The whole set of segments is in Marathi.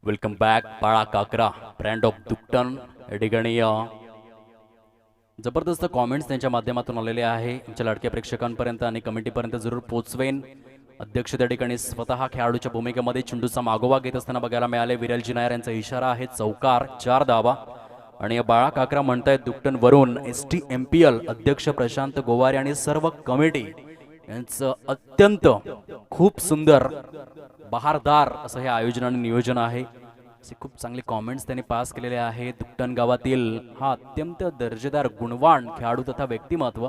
वेलकम बॅक बाळा काकरा ब्रँड ऑफ दुकटन या ठिकाणी जबरदस्त कॉमेंट्स त्यांच्या माध्यमातून आलेले आहे आमच्या लाडक्या प्रेक्षकांपर्यंत आणि कमिटीपर्यंत जरूर पोहोचवेन। अध्यक्ष त्या ठिकाणी स्वतः खेळाडूच्या भूमिकेमध्ये चेंडूचा मागोवा घेत असताना बघायला मिळाले। विरलजी नायर यांचा इशारा आहे चौकार 4 धावा आणि बाळा काकरा म्हणतायत दुकटन वरून STMPL अध्यक्ष प्रशांत गोवारे आणि सर्व कमिटी यांचं अत्यंत खूप सुंदर बहारदार असं हे आयोजन आणि नियोजन आहे। खूप चांगले कमेंट्स त्यांनी पास केलेले आहेत। दुकटन गावातील हा अत्यंत दर्जेदार गुणवान खेळाडू तथा व्यक्तिमत्व,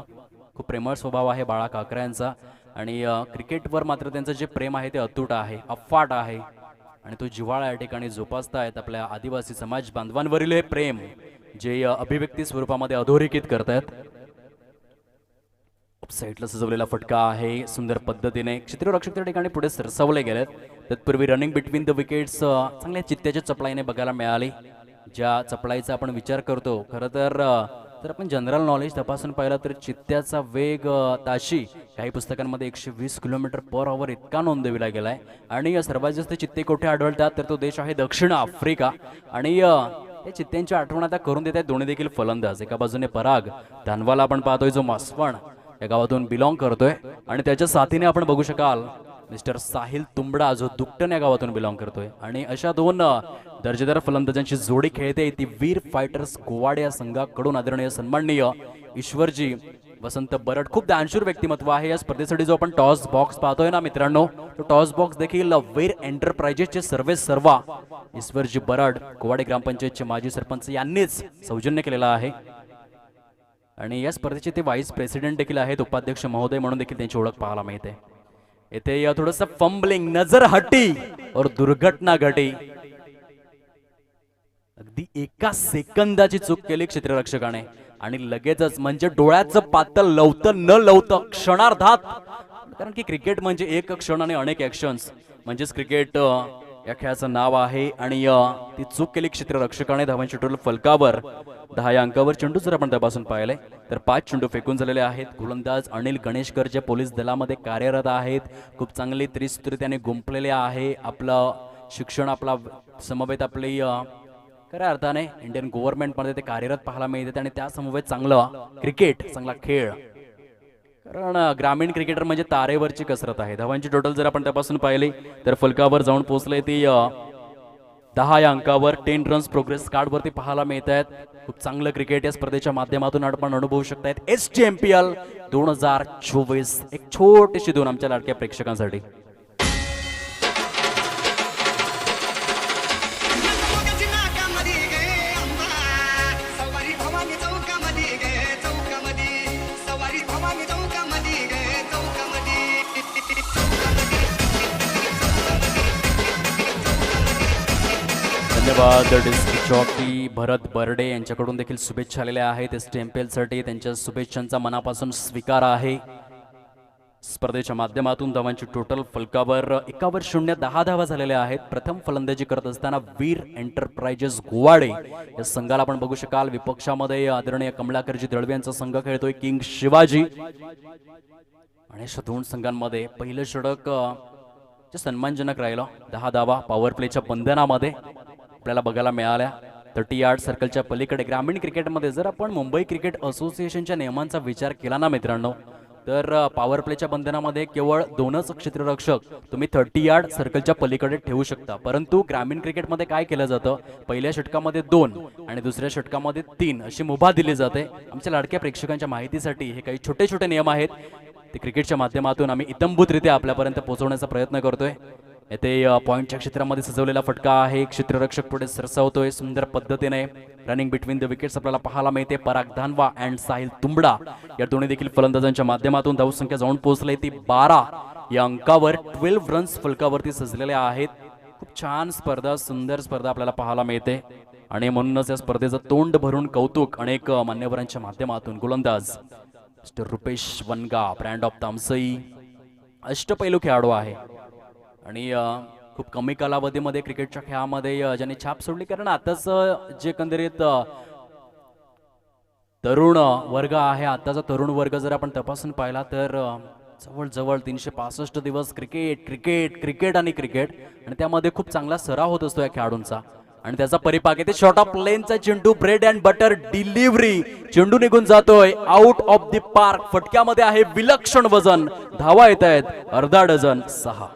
खूप प्रेमळ स्वभाव आहे बाळा काकरा यांचा आणि क्रिकेटवर मात्र त्यांचं जे प्रेम आहे ते अतूट आहे, अफाट आहे आणि तो जिव्हाळा या ठिकाणी जोपासतायत। आपल्या आदिवासी समाज बांधवांवरील हे प्रेम जे अभिव्यक्ती स्वरूपामध्ये अधोरेखित करतायत। साईडला सजवलेला फटका आहे सुंदर पद्धतीने क्षेत्ररक्षक त्या ठिकाणी पुढे सरसावले गेलेत। तत्पूर्वी रनिंग बिटवीन द विकेट्स चांगल्या चित्त्याच्या चपळाईने बघायला मिळाली। ज्या चपळाईचा आपण विचार करतो खरं तर आपण जनरल नॉलेज तपासून पाहिलं तर चित्त्याचा वेग ताशी काही पुस्तकांमध्ये 120 किलोमीटर/आवर इतका नोंदविला गेलाय आणि सर्वात जास्त चित्ते कुठे आढळतात तर तो देश आहे दक्षिण आफ्रिका आणि या चित्त्यांची आठवण आता करून देत आहेत दोन्ही देखील फलंदाज। एका बाजूने पराग धानवाला आपण पाहतोय जो मासवण या गावातून बिलॉंग करतोय आणि त्याच्या साथीने आपण बघू शकाल मिस्टर साहिल तुंबडा जो दुकटन या गावातून बिलॉंग करतोय आणि अशा दोन दर्जेदार फलंदाजांची जोडी खेळते ती वीर फायटर्स गोवाडे या संघाकडून। आदरणीय सन्माननीय ईश्वरजी वसंत बरड खूप दानशूर व्यक्तिमत्व आहे। या स्पर्धेसाठी जो आपण टॉस बॉक्स पाहतोय ना मित्रांनो, तो टॉस बॉक्स देखील वीर एंटरप्राइजेसचे सर्वेसर्वा ईश्वरजी बरड गोवाडे ग्रामपंचायतचे माजी सरपंच यांनीच सौजन्य केलेला आहे आणि या स्पर्धेचे ते व्हाईस प्रेसिडेंट देखील आहेत, उपाध्यक्ष महोदय म्हणून देखील त्यांची ओळख पाहायला मिळते। येथे थोडंसं फंबलिंग नजर हटी और दुर्घटना घटी, अगदी एका सेकंदाची चूक केली क्षेत्ररक्षकाने आणि लगेचच म्हणजे डोळ्याचं पातळ लवतं न लवतं क्षणार्धात, कारण की क्रिकेट म्हणजे एक क्षण आणि अनेक ऍक्शन्स म्हणजेच क्रिकेट या खेळाचं नाव आहे आणि ती चूक केली क्षेत्ररक्षकाने। धावांच्या टोटल फलकावर 10 या अंकावर चेंडू जर आपण तपासून पाहिले तर 5 चेंडू फेकून झालेले आहेत। गोलंदाज अनिल गणेशकर जे पोलीस दलामध्ये कार्यरत आहेत, खूप चांगली त्रिसूत्री त्याने गुंफलेले आहे। आपलं शिक्षण आपला समवेत आपली खऱ्या अर्थाने इंडियन गव्हर्नमेंटमध्ये ते कार्यरत पाहायला मिळते आणि त्या समवेत चांगलं क्रिकेट चांगला खेळ, कारण ग्रामीण क्रिकेटर म्हणजे तारेवरची कसरत आहे। धावांची टोटल जर आपण तपासून पाहिली तर फलकावर जाऊन पोहोचले ती 10 या अंकावर 10 रन्स प्रोग्रेस कार्ड वरती पाहायला मिळत आहेत। खूप चांगलं क्रिकेट या स्पर्धेच्या माध्यमातून आपण अनुभवू शकतायत। STMPL 2024 एक छोटीशी दोन आमच्या लाडक्या प्रेक्षकांसाठी। धन्यवाद डिस्ट्रिक्ट जॉकी भरत बर्डे यांच्याकडून देखील शुभेच्छा आलेल्या आहेत। STMPL साठी त्यांच्या शुभेच्छांचा मनापासून स्वीकार आहे। स्पर्धेच्या माध्यमातून धावांची टोटल फलकावर 1 10 धावा झालेल्या आहेत। प्रथम फलंदाजी करत असताना वीर एंटरप्राइजेस गोवाडे या संघाला आपण बघू शकाल। विपक्षामध्ये आदरणीय कमलाकरजी दळवे यांचा संघ खेळतोय किंग शिवाजी आणि अशा दोन संघांमध्ये पहिलं षटक जे सन्मानजनक राहिलं 10 धावा पॉवर प्लेच्या बंधनामध्ये आपल्याला बघायला मिळाल्या। 30 यार्ड सर्कलच्या पलीकडे ग्रामीण क्रिकेटमध्ये जर आपण मुंबई क्रिकेट असोसिएशनच्या नियमांचा विचार केला ना मित्रांनो, तर पॉवर प्लेच्या बंधनामध्ये केवळ 2च क्षेत्ररक्षक तुम्ही 30 यार्ड सर्कलच्या पलीकडे ठेवू शकता, परंतु ग्रामीण क्रिकेटमध्ये काय केलं जातं, पहिल्या षटकामध्ये 2 आणि दुसऱ्या षटकामध्ये 3 अशी मुभा दिली जाते। आमच्या लाडक्या प्रेक्षकांच्या माहितीसाठी हे काही छोटे छोटे नियम आहेत, ते क्रिकेटच्या माध्यमातून आम्ही इतंभूतरित्या आपल्यापर्यंत पोहोचवण्याचा प्रयत्न करतोय। येथे पॉइंटच्या क्षेत्रामध्ये सजवलेला फटका आहे, क्षेत्ररक्षक पुढे सरसावतोय सुंदर पद्धतीने। रनिंग बिटवीन द विकेट्स आपल्याला पाहायला मिळते। पराग धानवा अँड साहिल तुंबडा या दोन्ही देखील फलंदाजांच्या माध्यमातून धावसंख्या जाऊन पोहोचले ती 12 या अंकावर 12 रन्स फलकावरती सजलेल्या आहेत। खूप छान स्पर्धा, सुंदर स्पर्धा आपल्याला पाहायला मिळते आणि म्हणूनच या स्पर्धेचं तोंड भरून कौतुक अनेक मान्यवरांच्या माध्यमातून। गोलंदाज mister Rupesh Vanga brand of Tamsai अष्टपैलू खेळाडू आहे आणि खूप कमी कालावधीमध्ये क्रिकेटच्या खेळामध्ये ज्यांनी छाप सोडली, कारण आताच जे एकंदरीत तरुण वर्ग आहे, आताचा तरुण वर्ग जर आपण तपासून पाहिला तर जवळजवळ 365 दिवस क्रिकेट क्रिकेट क्रिकेट आणि क्रिकेट, आणि त्यामध्ये खूप चांगला सराव होत असतो या खेळाडूंचा. आणि त्याचा परिपाक येते शॉर्ट ऑफ लेनचा चेंडू, ब्रेड अँड बटर डिलिव्हरी, चेंडू निघून जातोय आउट ऑफ द पार्क. फटक्यामध्ये आहे विलक्षण वजन, धावा येत आहेत अर्धा डझन 6.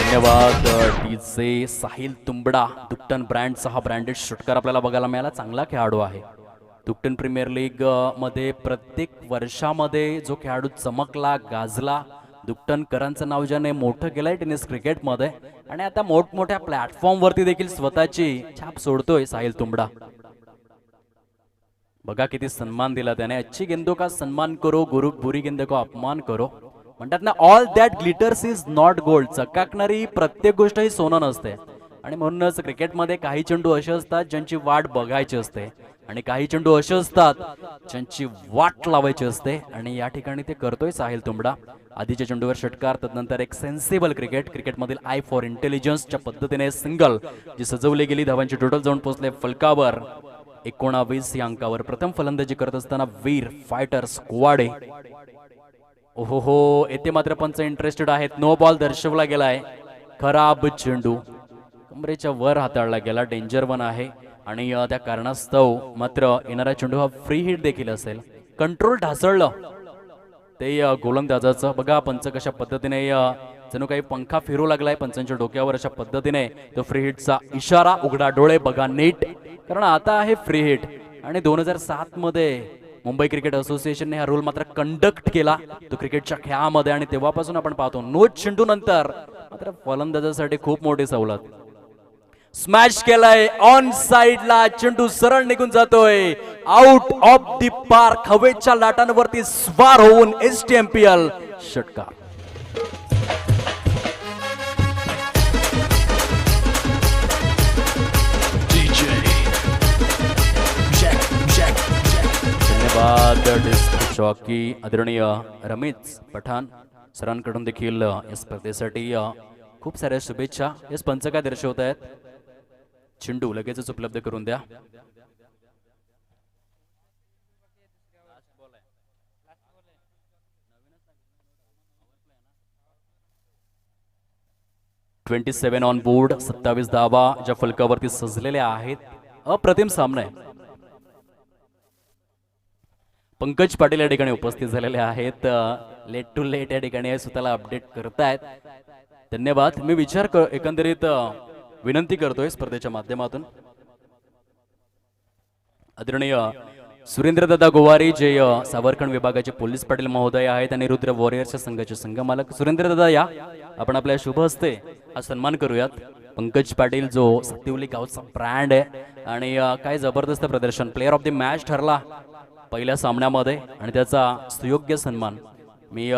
धन्यवाद डीजे साहिल तुंबडा. दुकटन ब्रँडचा हा ब्रँडेड षटकार आपल्याला बघायला मिळाला. चांगला खेळाडू आहे. दुकटन प्रीमियर लीग मध्ये प्रत्येक वर्षामध्ये जो खेळाडू चमकला गाजला, दुकटनकरांचं नाव ज्याने मोठं केलंय टेनिस क्रिकेटमध्ये, आणि आता मोठमोठ्या प्लॅटफॉर्मवरती देखील स्वतःची छाप सोडतोय साहिल तुंबडा. बघा किती सन्मान दिला त्याने. अच्छी गेंदों का सन्मान करो, गुरु बुरी गेंदों का अपमान करो. म्हणतात ना, all that glitters is not gold. चकाकणारी प्रत्येक गोष्ट ही सोनं नसते. आणि म्हणूनच क्रिकेटमध्ये काही चेंडू असे असतात ज्यांची वाट बघायची असते, आणि काही चेंडू असे असतात ज्यांची वाट लावायची असते, आणि या ठिकाणी ते करतोय साहिल तुंबडा. आधीच्या चेंडूवर षटकार, तदनंतर एक सेन्सिबल क्रिकेट, क्रिकेटमधील आय फॉर इंटेलिजन्सच्या पद्धतीने सिंगल जी सजवली गेली. धावांची टोटल जाऊन पोहोचले फलकावर 19 या अंकावर. प्रथम फलंदाजी करत असताना वीर फायटर्स कुवाडे. ओहो, येथे मात्र पंच इंटरेस्टेड आहेत. नो बॉल दर्शवला गेलाय. खराब चेंडू कमरेच्या वर हाताळला गेला. डेंजर वन आहे, आणि त्या कारणास्तव मात्र येणारा चेंडू हा फ्री हिट देखील असेल. कंट्रोल ढासळलं ते गोलंदाजाचं. बघा पंच कशा पद्धतीने जणू काही पंखा फिरू लागलाय पंचांच्या डोक्यावर. अशा पद्धतीने तो फ्री हिटचा इशारा. उघडा डोळे, बघा नीट, कारण आता आहे फ्री हिट. आणि 2007 मध्ये मुंबई क्रिकेट असोसिएशनने हा रूल मात्र कंडक्ट केला तो क्रिकेटच्या खेळामध्ये, आणि तेव्हापासून आपण पाहतो नो चेंडू नंतर मात्र फलंदाजासाठी खूप मोठी सवलत. स्मॅश केलाय ऑन साइडला, चेंडू सरळ निघून जातोय आउट ऑफ द पार्क. हवेच्या लाटांवरती स्वार होऊन STMPL षटकार. धन्यवाद डिस्क जॉकी आदरणीय रमेश पठाण सरांकडून देखील या स्पर्धेसाठी खूप साऱ्या शुभेच्छा. या पंच काय दर्शवत आहेत, चेंडू लगेचच उपलब्ध करून द्या. (27) ऑन बोर्ड. 27 धावा ज्या फलकावरती सजलेल्या आहेत. अप्रतिम सामना आहे. पंकज पाटील या ठिकाणी उपस्थित झालेले आहेत. लेट टू लेट या ठिकाणी स्वतःला अपडेट करतायत. धन्यवाद. मी एकंदरीत विनंती करतोय स्पर्धेच्या माध्यमातून आदरणीय सुरेंद्रदादा गोवारी जे सावरखंड विभागाचे पोलीस पाटील महोदय आहेत आणि रुद्र वॉरियर्सच्या संघाचे संघमालक. सुरेंद्रदादा या, आपण आपल्या शुभ हस्ते हा सन्मान करूयात. पंकज पाटील जो सतिवली गावचा ब्रँड आहे, आणि काय जबरदस्त प्रदर्शन. प्लेअर ऑफ द मॅच ठरला पहिल्या सामन्यामध्ये, आणि त्याचा सुयोग्य सन्मान मी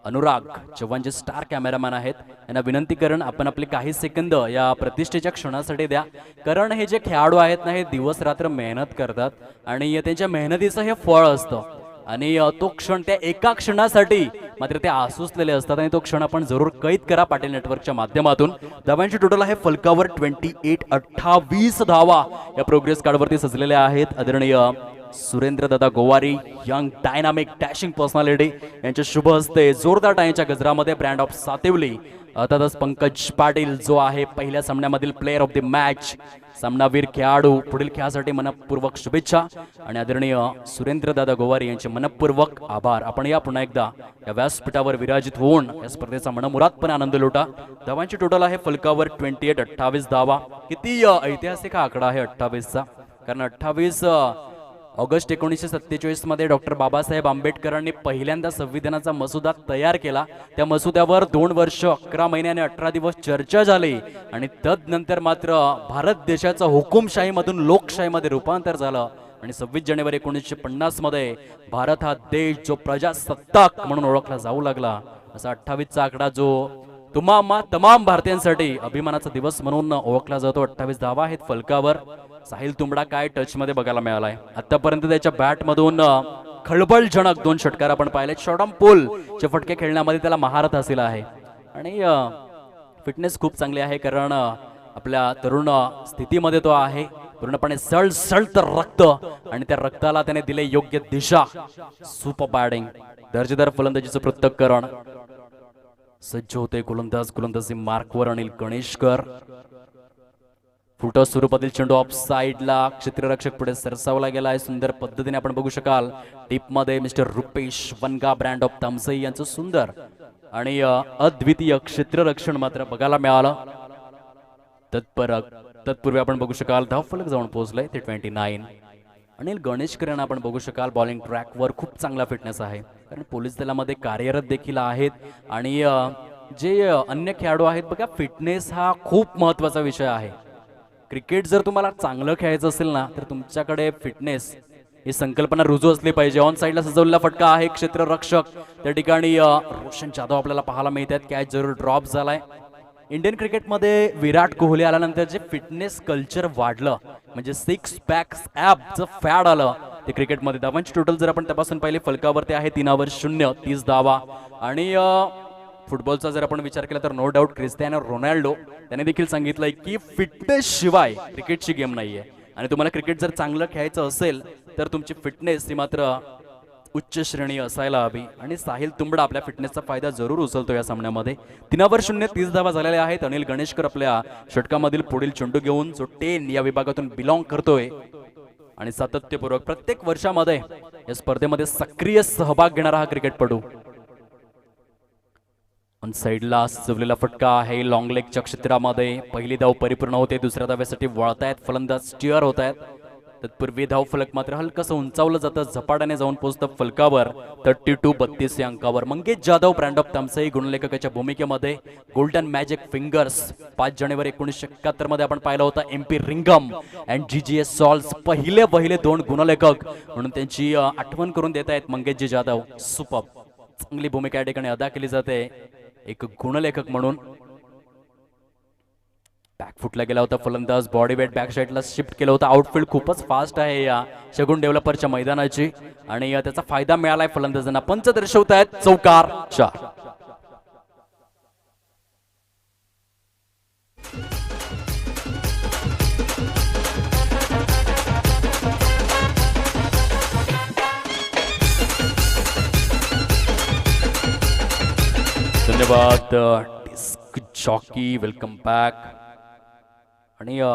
अनुराग चव्हाण जे स्टार कॅमेरामॅन आहेत यांना विनंती करण आपण आपले काही सेकंद या प्रतिष्ठेच्या क्षणासाठी द्या. कारण हे जे खेळाडू आहेत ना, हे दिवस रात्र मेहनत करतात आणि त्यांच्या मेहनतीचं हे फळ असतं, आणि तो क्षण त्या एका क्षणासाठी मात्र ते आसुसलेले असतात, आणि तो क्षण आपण जरूर कैद करा पाटील नेटवर्कच्या माध्यमातून. धावांची टोटल आहे फलकावर 28 धावा या प्रोग्रेस कार्डवरती सजलेल्या आहेत. आदरणीय सुरेंद्रदादा Gowari young dynamic dashing personality यांच्या शुभ हस्ते जोरदार टाळ्यांच्या गजरामध्ये ब्रँड ऑफ सातिवली अर्थातच पंकज पाटील जो आहे पहिल्या सामन्यामधील प्लेअर ऑफ द मॅच सामनावीर खेळाडू. पुढील खेळासाठी मनपूर्वक शुभेच्छा आणि आदरणीय सुरेंद्रदादा गोवारी यांचे मनपूर्वक आभार. आपण या पुन्हा एकदा या व्यासपीठावर विराजित होऊन या स्पर्धेचा मनमुरादपणे आनंद लुटा. धावांची टोटल आहे फलकावर 28 धावा. किती ऐतिहासिक हा आकडा आहे 28चा, कारण 28 ऑगस्ट 1947 मध्ये डॉक्टर बाबासाहेब आंबेडकरांनी पहिल्यांदा संविधानाचा मसुदा तयार केला. त्या मसुद्यावर 2 वर्ष 11 महिने आणि 18 दिवस चर्चा झाली आणि तदनंतर मात्र भारत देशाचा हुकुमशाहीमधून लोकशाहीमध्ये रूपांतर झालं आणि 26 जानेवारी 1950 मध्ये भारत हा देश जो प्रजासत्ताक म्हणून ओळखला जाऊ लागला. असा 28चा आकडा जो तमाम भारतीयांसाठी अभिमानाचा दिवस म्हणून ओळखला जातो. 28 धावा आहेत फलकावर. साहिल तुंबडा काय टच मध्ये बघायला मिळालाय आतापर्यंत. त्याच्या बॅट मधून खळबळजनक 2 षटकार आपण पाहिले. शॉर्ट ऑन पोल चे फटके खेळण्यामध्ये त्याला महारत हासिल आहे आणि फिटनेस खूप चांगली आहे, कारण आपल्या तरुण स्थितीमध्ये तो आहे. पूर्णपणे सळसळत रक्त आणि त्या रक्ताला त्याने दिले योग्य दिशा. सुपर बॅटिंग, दर्जेदार फलंदाजीचं पृथक्करण. सज्ज होते गोलंदाजी मार्कवर अनिल गणेशकर. फुटॉस स्वरूपातील चेंडू ऑफ साइडला क्षेत्ररक्षक पुढे सरसावला गेला आहे. सुंदर पद्धतीने आपण बघू शकाल टीप मध्ये mister Rupesh Vanga brand of Tamsai यांचं सुंदर आणि अद्वितीय क्षेत्ररक्षण मात्र बघायला मिळालं. तत्पूर्वी आपण बघू शकाल धावफलक जाऊन पोहोचलंय ते 29. अनिल गणेशकर यांना आपण बघू शकाल बॉलिंग ट्रॅकवर खूप चांगला फिटनेस आहे, कारण पोलीस दलामध्ये कार्यरत देखील आहेत. आणि जे अन्य खेळाडू आहेत बघा, फिटनेस हा खूप महत्वाचा विषय आहे. क्रिकेट जर तुम्हाला चांगलं खेळायचं असेल ना, तर तुमच्याकडे फिटनेस ही संकल्पना रुजू असली पाहिजे. ऑन साइडला सजवलेला फटका आहे, क्षेत्ररक्षक त्या ठिकाणी रोशन जाधव आपल्याला पाहायला मिळतात. कॅच जरूर ड्रॉप झालाय. इंडियन क्रिकेटमध्ये विराट कोहली आल्यानंतर जे फिटनेस कल्चर वाढलं, म्हणजे 6 पॅक्स ॲपचं फॅड आलं ते क्रिकेटमध्ये. धावांची टोटल जर आपण तपासून पाहिले फलकावरती आहे 3/0, 30 धावा. आणि फुटबॉलचा जर आपण विचार केला तर नो डाऊट क्रिस्टियानो रोनाल्डो त्याने देखील सांगितलंय की फिटनेस शिवाय क्रिकेटची गेम नाहीये. आणि तुम्हाला क्रिकेट जर चांगलं खेळायचं असेल तर तुमची फिटनेस ही मात्र उच्च श्रेणी असायला हवी. आणि साहिल तुंबडा आपल्या फिटनेसचा फायदा जरूर उचलतो या सामन्यामध्ये. 3/0, 30 धावा झालेल्या आहेत. अनिल गणेशकर आपल्या षटकामधील पुढील चेंडू घेऊन जो 10 या विभागातून बिलॉंग करतोय आणि सातत्यपूर्वक प्रत्येक वर्षामध्ये या स्पर्धेमध्ये सक्रिय सहभाग घेणारा हा क्रिकेटपटू. ऑन साइडला सजवलेला फटका आहे लॉंग लेगच्या क्षेत्रामध्ये. पहिली धाव परिपूर्ण होते, दुसऱ्या धाव्यासाठी वळतायत फलंदाज, स्टिअर होत आहेत. तत्पूर्वी धाव फलक मात्र हलकसं उंचावलं जातं, झपाट्याने जाऊन पोहोचतं फलकावर 32-32 या अंकावर. मंगेश जाधव ब्रँड ऑफ तामसई गुणलेखकाच्या भूमिकेमध्ये. गोल्डन मॅजिक फिंगर्स 5 जानेवारी 1971 मध्ये आपण पाहिलं होतं. MP रिंगम अँड GGS सॉल्स पहिले 2 गुणलेखक म्हणून त्यांची आठवण करून देत आहेत मंगेशजी जाधव. सुपर चांगली भूमिका या ठिकाणी अदा केली जाते एक गुणलेखक म्हणून. बॅकफुटला गेला होता फलंदाज, बॉडी वेट बॅक साइडला शिफ्ट केलं होतं. आउटफील्ड खूपच फास्ट आहे या शगुन डेव्हलपरच्या मैदानाची आणि त्याचा फायदा मिळालाय फलंदाजांना. पंच दर्शवत आहेत चौकार 4. धन्यवाद डिस्क जॉकी, वेलकम बॅक. आणि या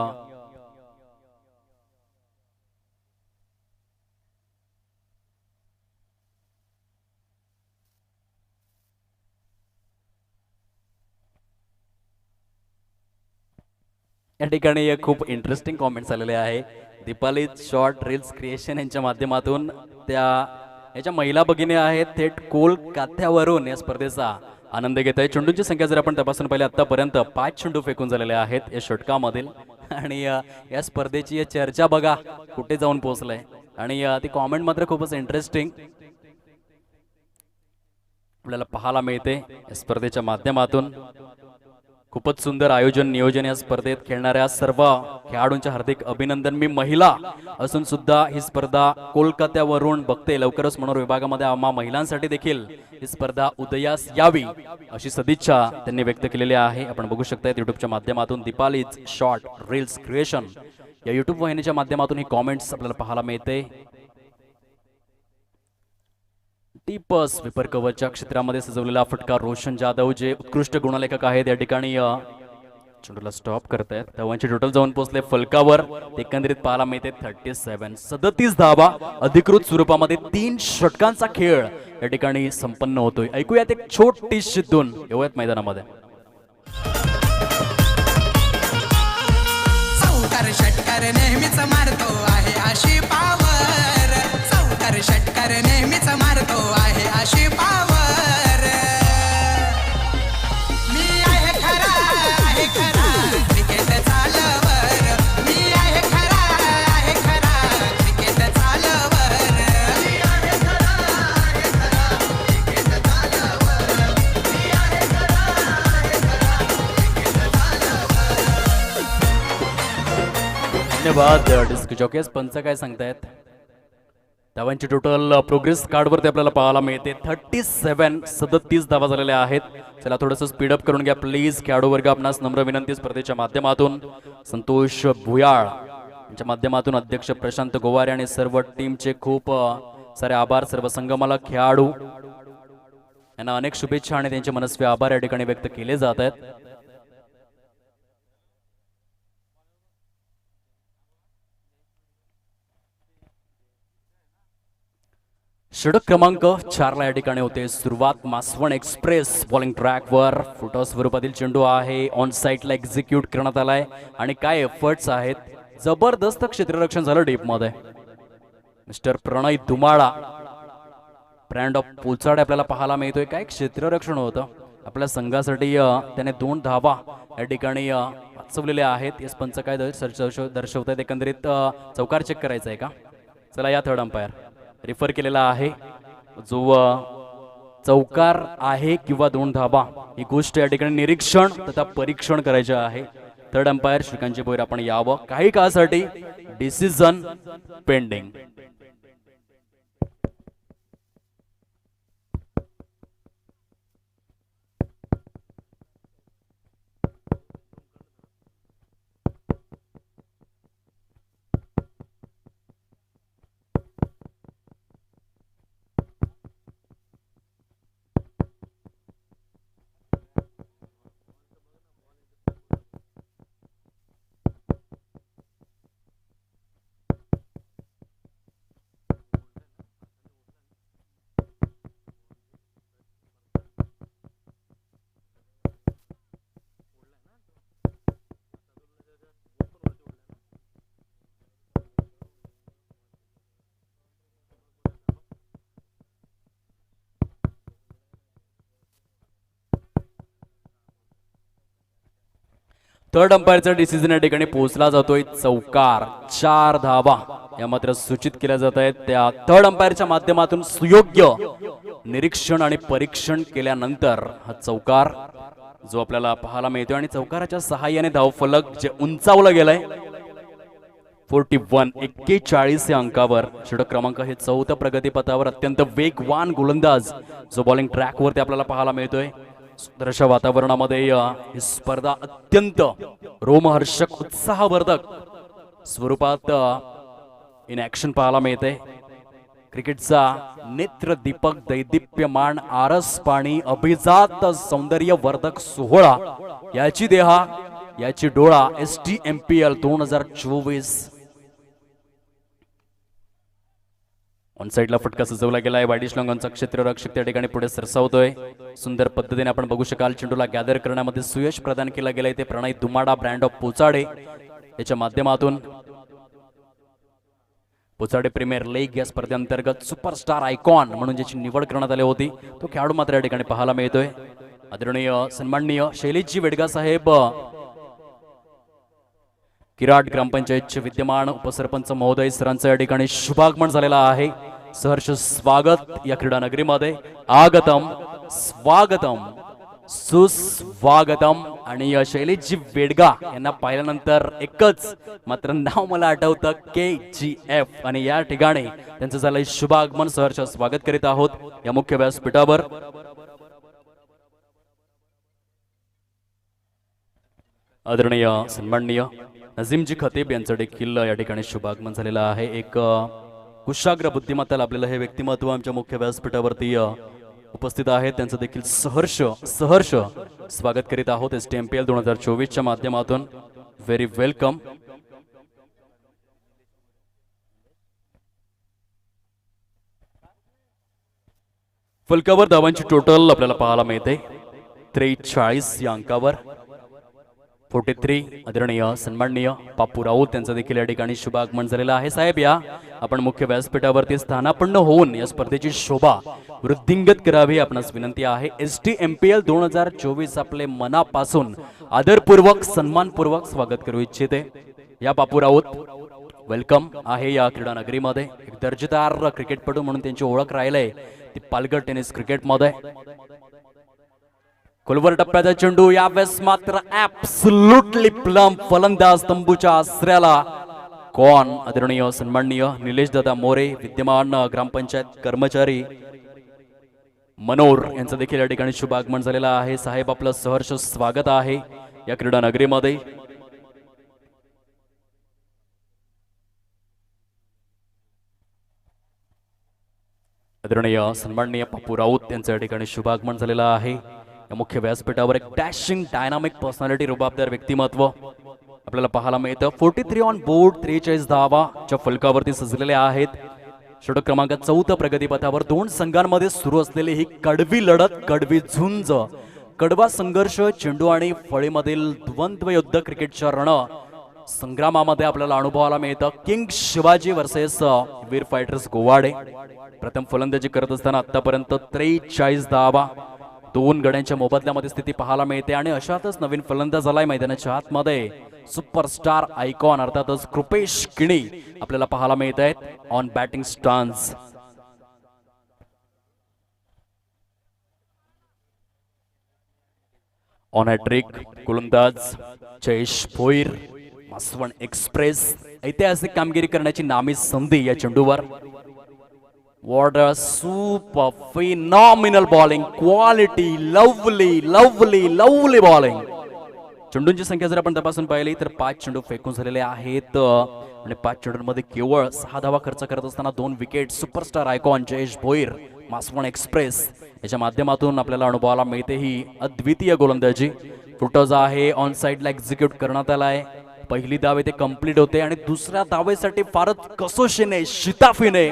ठिकाणी खूप इंटरेस्टिंग कॉमेंट्स आलेले आहे. दीपाली शॉर्ट रील्स क्रिएशन यांच्या माध्यमातून याच्या महिला भगिनी आहेत थेट कोलकात्यावरून या स्पर्धेचा आनंद घेत आहे. चेंडूंची संख्या जर आपण तपासून पाहिली आतापर्यंत 5 चेंडू फेकून झालेले आहेत या षटकामधील. आणि या स्पर्धेची चर्चा बघा कुठे जाऊन पोहोचलाय. आणि ती कॉमेंट मात्र खूपच इंटरेस्टिंग आपल्याला पाहायला मिळते या स्पर्धेच्या माध्यमातून. खूपच सुंदर आयोजन नियोजन या स्पर्धेत खेळणाऱ्या सर्व खेळाडूंचे हार्दिक अभिनंदन. मी महिला असून सुद्धा ही स्पर्धा कोलकात्यावरून बघते. लवकरच मनोर विभागामध्ये आम्हा महिलांसाठी देखील ही स्पर्धा उदयास यावी अशी सदिच्छा त्यांनी व्यक्त केलेली आहे. आपण बघू शकता युट्यूबच्या माध्यमातून दीपालीज शॉर्ट रील्स क्रिएशन या युट्यूब वाहिनीच्या माध्यमातून ही कॉमेंट्स आपल्याला पाहायला मिळते. टीप स्वीपर कव्हरच्या क्षेत्रामध्ये सजवलेला फटका रोशन जाधव जे उत्कृष्ट गुणलेखक आहेत या ठिकाणी चेंडूला स्टॉप करतायत. धावांची टोटल जाऊन पोहोचले फलकावर एकंदरीत पाहायला मिळते 37. 37 धावा अधिकृत स्वरूपामध्ये 3 षटकांचा खेळ या ठिकाणी संपन्न होतोय. ऐकूयात एक छोटी शिद्दून येऊयात मैदानामध्ये. षटकार नेहमीच मारतो आहे अशी पावर. चौकार षटकार नेहमीच मारतो आहे अशी पावर. मी आहे खरा क्रिकेट चालवर. मी आहे खरा क्रिकेट चालवर. मी आहे खरा क्रिकेट चालवर. मी आहे खरा क्रिकेट चालवर. धन्यवाद डिस्क जॉकीज. पंच काय सांगतायत? धावांची टोटल प्रोग्रेस कार्डवरती आपल्याला पाहायला मिळते 37 धावा झालेल्या आहेत. चला थोडंसं स्पीडअप करून घ्या प्लीज. खेळाडू वर्ग आपणास नम्र विनंती स्पर्धेच्या माध्यमातून संतोष भुयाळ यांच्या माध्यमातून अध्यक्ष प्रशांत गोवारे आणि सर्व टीमचे खूप सारे आभार. सर्व संगमाला खेळाडू यांना अनेक शुभेच्छा आणि त्यांचे मनस्वी आभार या ठिकाणी व्यक्त केले जात आहेत. षटक क्रमांक 4 ला या ठिकाणी होते सुरुवात. मासवण एक्सप्रेस बॉलिंग ट्रॅकवर फुटॉ स्वरूपातील चेंडू आहे ऑन साईडला एक्झिक्यूट करण्यात आलाय आणि काय एफर्ट्स आहेत. जबरदस्त क्षेत्ररक्षण झालं डीपमध्ये. मिस्टर प्रणय दुमाळा ब्रँड ऑफ पोचाडे आपल्याला पाहायला मिळतोय. काय क्षेत्ररक्षण होतं आपल्या संघासाठी. त्याने 2 धावा या ठिकाणी वाचवलेल्या आहेत. एस पंच काय दर्शवत आहेत एकंदरीत चौकार चेक करायचा आहे का. चला या थर्ड अंपायर रिफर केलेला आहे जो चौकार आहे किंवा 2 धावा ही गोष्ट या ठिकाणी निरीक्षण तथा परीक्षण करायचे आहे. थर्ड अंपायर श्रीकांतजी भोईर आपण यावं. काही काळासाठी डिसिजन पेंडिंग. थर्ड अंपायरचा डिसिजन या ठिकाणी पोहोचला जातोय. चौकार 4 धावा या मात्र सूचित केल्या जात आहेत. त्या थर्ड अंपायरच्या माध्यमातून सुयोग्य निरीक्षण आणि परीक्षण केल्यानंतर हा चौकार जो आपल्याला पाहायला मिळतोय आणि चौकाराच्या सहाय्याने धावफलक जे उंचावलं गेलंय 41 या अंकावर. षटक क्रमांक हे 4थं प्रगतीपथावर अत्यंत वेगवान गोलंदाज जो बॉलिंग ट्रॅकवरती आपल्याला पाहायला मिळतोय. सुंदरशा वातावरणामध्ये ही स्पर्धा अत्यंत रोमहर्षक उत्साहवर्धक स्वरूपात इन ऍक्शन पाहायला मिळते. क्रिकेटचा नेत्र दीपक दैदिप्यमान आरस पाणी अभिजात सौंदर्यवर्धक सोहळा याची देहा याची डोळा STMPL 2024. ऑन साईडला फटका सजवला गेलाय. वाईडिश लॉंगॉनचा क्षेत्ररक्षक त्या ठिकाणी पुढे सरसावतोय. सुंदर पद्धतीने आपण बघू शकाल चेंडूला गॅदर करण्यामध्ये सुयश प्रदान केला गेलाय ते प्रणय दुमाडा ब्रँड ऑफ पोचाडे याच्या माध्यमातून. पोचाडे प्रीमियर लीग या स्पर्धेअंतर्गत सुपरस्टार आयकॉन म्हणून ज्याची निवड करण्यात आली होती तो खेळाडू मात्र या ठिकाणी पाहायला मिळतोय. आदरणीय सन्माननीय शैलेशजी वेडगा साहेब किराट ग्रामपंचायतचे विद्यमान उपसरपंच महोदय सरांचं या ठिकाणी शुभागमन झालेलं आहे. सहर्ष स्वागत या क्रीडा नगरीमध्ये. आगतम स्वागतम सुस्वागतम. आणि शैलेशजी वेडगा यांना पाहिल्यानंतर एकच मात्र नाव मला आठवतं KGF आणि या ठिकाणी त्यांचं झालंय शुभागमन. सहर्ष स्वागत करीत आहोत या मुख्य व्यासपीठावर. आदरणीय सन्माननीय नजीमजी खतीब यांचं देखील या ठिकाणी शुभागमन झालेलं आहे. एक कुशाग्र बुद्धिमत्ता लाभलेलं हे व्यक्तिमत्व आमच्या मुख्य व्यासपीठावरती उपस्थित आहेत. त्यांचं देखील सहर्ष स्वागत करीत आहोत STMPL 2024च्या माध्यमातून. Very welcome. फलकावर धावांची टोटल आपल्याला पाहायला मिळते 43 या अंकावर. 43. आदरणीय सन्माननीय बापू राऊत त्यांचं देखील या ठिकाणी शुभागमन झालेलं आहे. साहेब या आपण मुख्य व्यासपीठावरती स्थानापन्न होऊन या स्पर्धेची शोभा वृद्धिंगत करावी आपणास विनंती आहे. STMPL 2024 आपले मनापासून आदरपूर्वक सन्मानपूर्वक स्वागत करू इच्छिते. या बापू राऊत वेलकम आहे या क्रीडा नगरीमध्ये. एक दर्जेदार क्रिकेटपटू म्हणून त्यांची ओळख राहिलंय ती पालघर टेनिस क्रिकेटमध्ये. खोलवर टप्प्याचा चेंडू यावेळेस मात्र ऍब्सोल्युटली प्लम फलंदाज तंबूच्या आश्रयाला आयकॉन आदरणीय सन्माननीय निलेश दादा मोरे, विद्यमान ग्रामपंचायत कर्मचारी मनोर यांचं देखील या ठिकाणी शुभ आगमन झालेलं आहे. साहेब आपलं सहर्ष स्वागत आहे या क्रीडा नगरीमध्ये. आदरणीय सन्माननीय पप्पू राऊत यांचं या ठिकाणी शुभ आगमन झालेलं आहे. या मुख्य व्यासपीठावर एक डॅशिंग डायनामिक पर्सनॅलिटी, रुबाबदार व्यक्तिमत्व आपल्याला पाहायला मिळतं. 43 ऑन बोर्ड, 43 धावाच्या फलकावरती सजलेले आहेत. षटक क्रमांक 4 प्रगतीपथावर दोन संघांमध्ये सुरू असलेली ही कडवी लढत, कडवी झुंज, कडवा संघर्ष, चेंडू आणि फळीमधील द्वंद्व युद्ध क्रिकेटच्या रण संग्रामामध्ये आपल्याला अनुभवायला मिळतं. किंग शिवाजी वर्सेस वीर फायटर्स गोवाडे. प्रथम फलंदाजी करत असताना आतापर्यंत 43 धावा, 2 गड्यांच्या मोबदल्यामध्ये स्थिती पाहायला मिळते. आणि अशातच नवीन फलंदाज आलाय मैदानाच्या आतमध्ये, सुपरस्टार आयकॉन अर्थातच कृपेश किणी आपल्याला पाहायला मिळत आहेत on batting stance. On hattrick गोलंदाज जयेश भोईर. मासवण एक्सप्रेस ऐतिहासिक कामगिरी करण्याची नामी संधी या चेंडूवर. What a super phenomenal bowling quality, lovely bowling. चेंडूंची संख्या जर आपण तपासून पाहिली तर 5 चेंडू फेकून झालेले आहेत आणि 5 चेंडूंमध्ये केवळ 6 धावा खर्च करत असताना 2 wicket. Superstar icon Jayesh Bhoir, Maswan express याच्या माध्यमातून आपल्याला अनुभवाला मिळते ही अद्वितीय गोलंदाजी. फुटज आहे ऑन साइडला एक्झिक्यूट करण्यात आलाय. पहिली धाव ते कंप्लीट होते आणि दुसऱ्या धावेसाठी फारच कसोशीने, शिताफीने,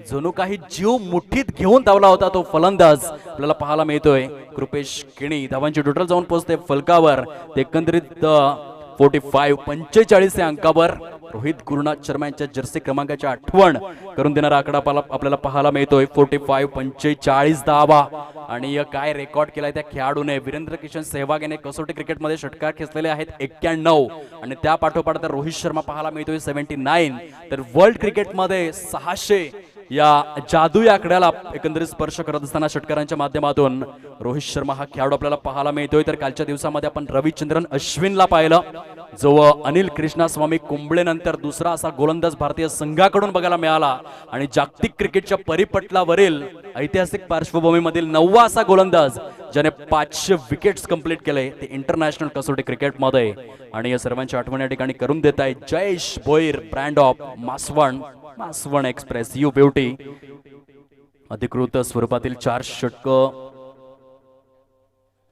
जणू काही जीव मुठीत घेऊन धावला होता तो फलंदाज आपल्याला पाहायला मिळतोय. कृपेश किणी धावांची टोटल जाऊन पोहोचते फलकावर. ते एकंदरीत 45 या अंकावर रोहित गुरुनाथ शर्मा यांच्या जर्सी क्रमांकाची आठवण करून देणारा आकडा आपल्याला पाहायला मिळतोय. 45 धावा. आणि काय रेकॉर्ड केलाय त्या खेळाडूने. वीरेंद्र किशन सेहवाग याने कसोटी क्रिकेटमध्ये षटकार खेचलेले आहेत 91 आणि त्या पाठोपाठ तर रोहित शर्मा पाहायला मिळतोय 79. तर वर्ल्ड क्रिकेटमध्ये 600 या जादू या आकड्याला एकंदरीत स्पर्श करत असताना षटकारांच्या माध्यमातून रोहित शर्मा हा खेळाडू आपल्याला पाहायला मिळतोय. तर कालच्या दिवसामध्ये आपण रविचंद्रन अश्विनला पाहिलं, जो अनिल कृष्णास्वामी कुंबळेनंतर दुसरा असा गोलंदाज भारतीय संघाकडून बघायला मिळाला आणि जागतिक क्रिकेटच्या परिपटलावरील ऐतिहासिक पार्श्वभूमीमधील 9वा असा गोलंदाज ज्याने 500 विकेट्स कंप्लीट केले ते इंटरनॅशनल कसोटी क्रिकेटमध्ये. आणि या सर्वांची आठवण या ठिकाणी करून देत आहे Jayesh Bhoir, brand of Maswan express, you beauty. अधिकृत स्वरूपातील 4 षटक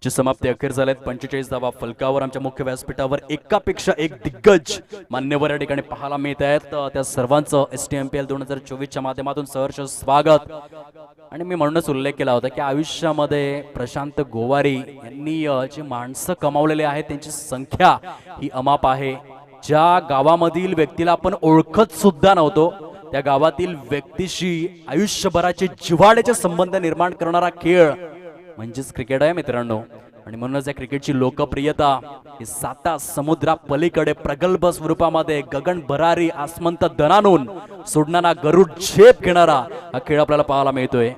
ची समाप्ती अखेर झाल्यात. 45 धावा फलकावर आमच्या मुख्य व्यासपीठावर एकापेक्षा एक दिग्गज मान्यवर या ठिकाणी पाहायला मिळत आहेत. त्या सर्वांचं STMPL 2024 माध्यमातून सहर्ष स्वागत. आणि मी म्हणूनच उल्लेख केला होता की आयुष्यामध्ये प्रशांत गोवारी यांनी जी माणसं कमावलेली आहेत त्यांची संख्या ही अमाप आहे. ज्या गावामधील व्यक्तीला आपण ओळखत सुद्धा नव्हतो त्या गावातील व्यक्तीशी आयुष्यभराचे जिव्हाळ्याचे संबंध निर्माण करणारा खेळ म्हणजेच क्रिकेट आहे मित्रांनो. आणि म्हणूनच या क्रिकेटची लोकप्रियता ही 7 समुद्रा पलीकडे प्रगल्भ स्वरूपामध्ये गगन भरारी आसमंत दणानून सोडणारा गरुड झेप घेणारा हा खेळ आपल्याला पाहायला मिळतोय.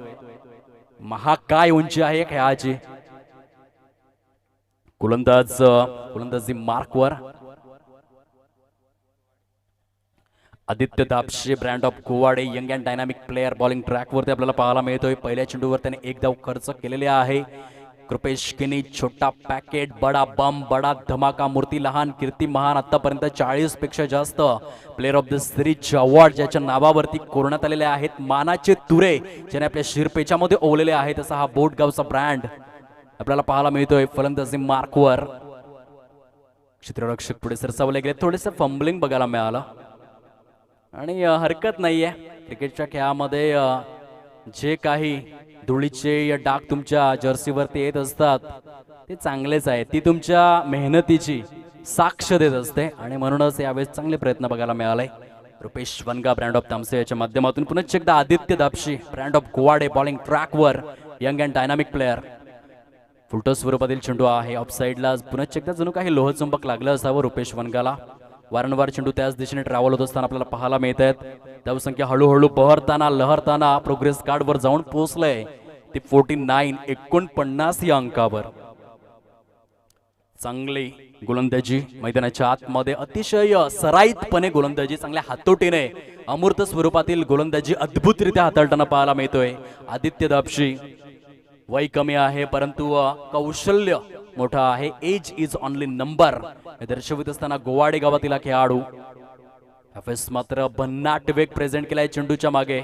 महाकाय उंची आहे खेळाची. गोलंदाजी मार्कवर Aditya Dabshe, brand of Gowade, young and dynamic player. Bowling ट्रॅकवरती आपल्याला पाहायला मिळतोय. पहिल्या चेंडूवर त्याने 1 धाव खर्च केलेले आहे. कृपेश किनी, छोटा पॅकेट, बडा बम, बडा धमाका, मूर्ती लहान, कीर्ती महान. आतापर्यंत 40 पेक्षा जास्त player of the series award ज्याच्या नावावरती कोरण्यात आलेले आहेत. मानाचे तुरे ज्याने आपल्या शिरपेचामध्ये ओवलेले आहेत असा हा बोटगावचा ब्रँड आपल्याला पाहायला मिळतोय. फलंदाजी मार्कवर क्षेत्ररक्षक पुढे सरसावले गेले. थोडेसे फंबलिंग बघायला मिळालं आणि हरकत नाहीये. क्रिकेटच्या खेळामध्ये जे काही धुळीचे डाग तुमच्या जर्सीवरती येत असतात ते चांगलेच आहे. ती तुमच्या मेहनतीची साक्ष देत असते आणि म्हणूनच यावेळेस चांगले प्रयत्न बघायला मिळाले. रुपेश वनगा, ब्रँड ऑफ तामसे याच्या माध्यमातून पुन्हा एकदा आदित्य दाबशी, ब्रँड ऑफ गोवाडे, बॉलिंग ट्रॅकवर, young and dynamic player. Full toss स्वरूपातील चेंडू आहे ऑफ साइडला. पुन्हा एकदा जणू काही लोहचुंबक लागलं असावं रुपेश वनगाला. वारंवार चेंडू त्याच दिशेने ट्रॅव्हल होत असताना आपल्याला पाहायला मिळत आहेत. धावसंख्या हळूहळू बहरताना लहरताना प्रोग्रेस कार्डवर जाऊन पोहोचलंय ते 49 या अंकावर. चांगली गोलंदाजी मैदानाच्या आतमध्ये अतिशय सराईतपणे गोलंदाजी, चांगल्या हातोटीने अमूर्त स्वरूपातील गोलंदाजी अद्भुतरित्या हाताळताना पाहायला मिळतोय आदित्य दाबशी. वय कमी आहे परंतु कौशल्य मोठा आहे. एज इज ऑनली नंबर हे दर्शवित असताना गोवाडे गावातील हा खेळाडू एफएस मात्र भन्नाट वेग प्रेझेंट केलाय चेंडूच्या मागे.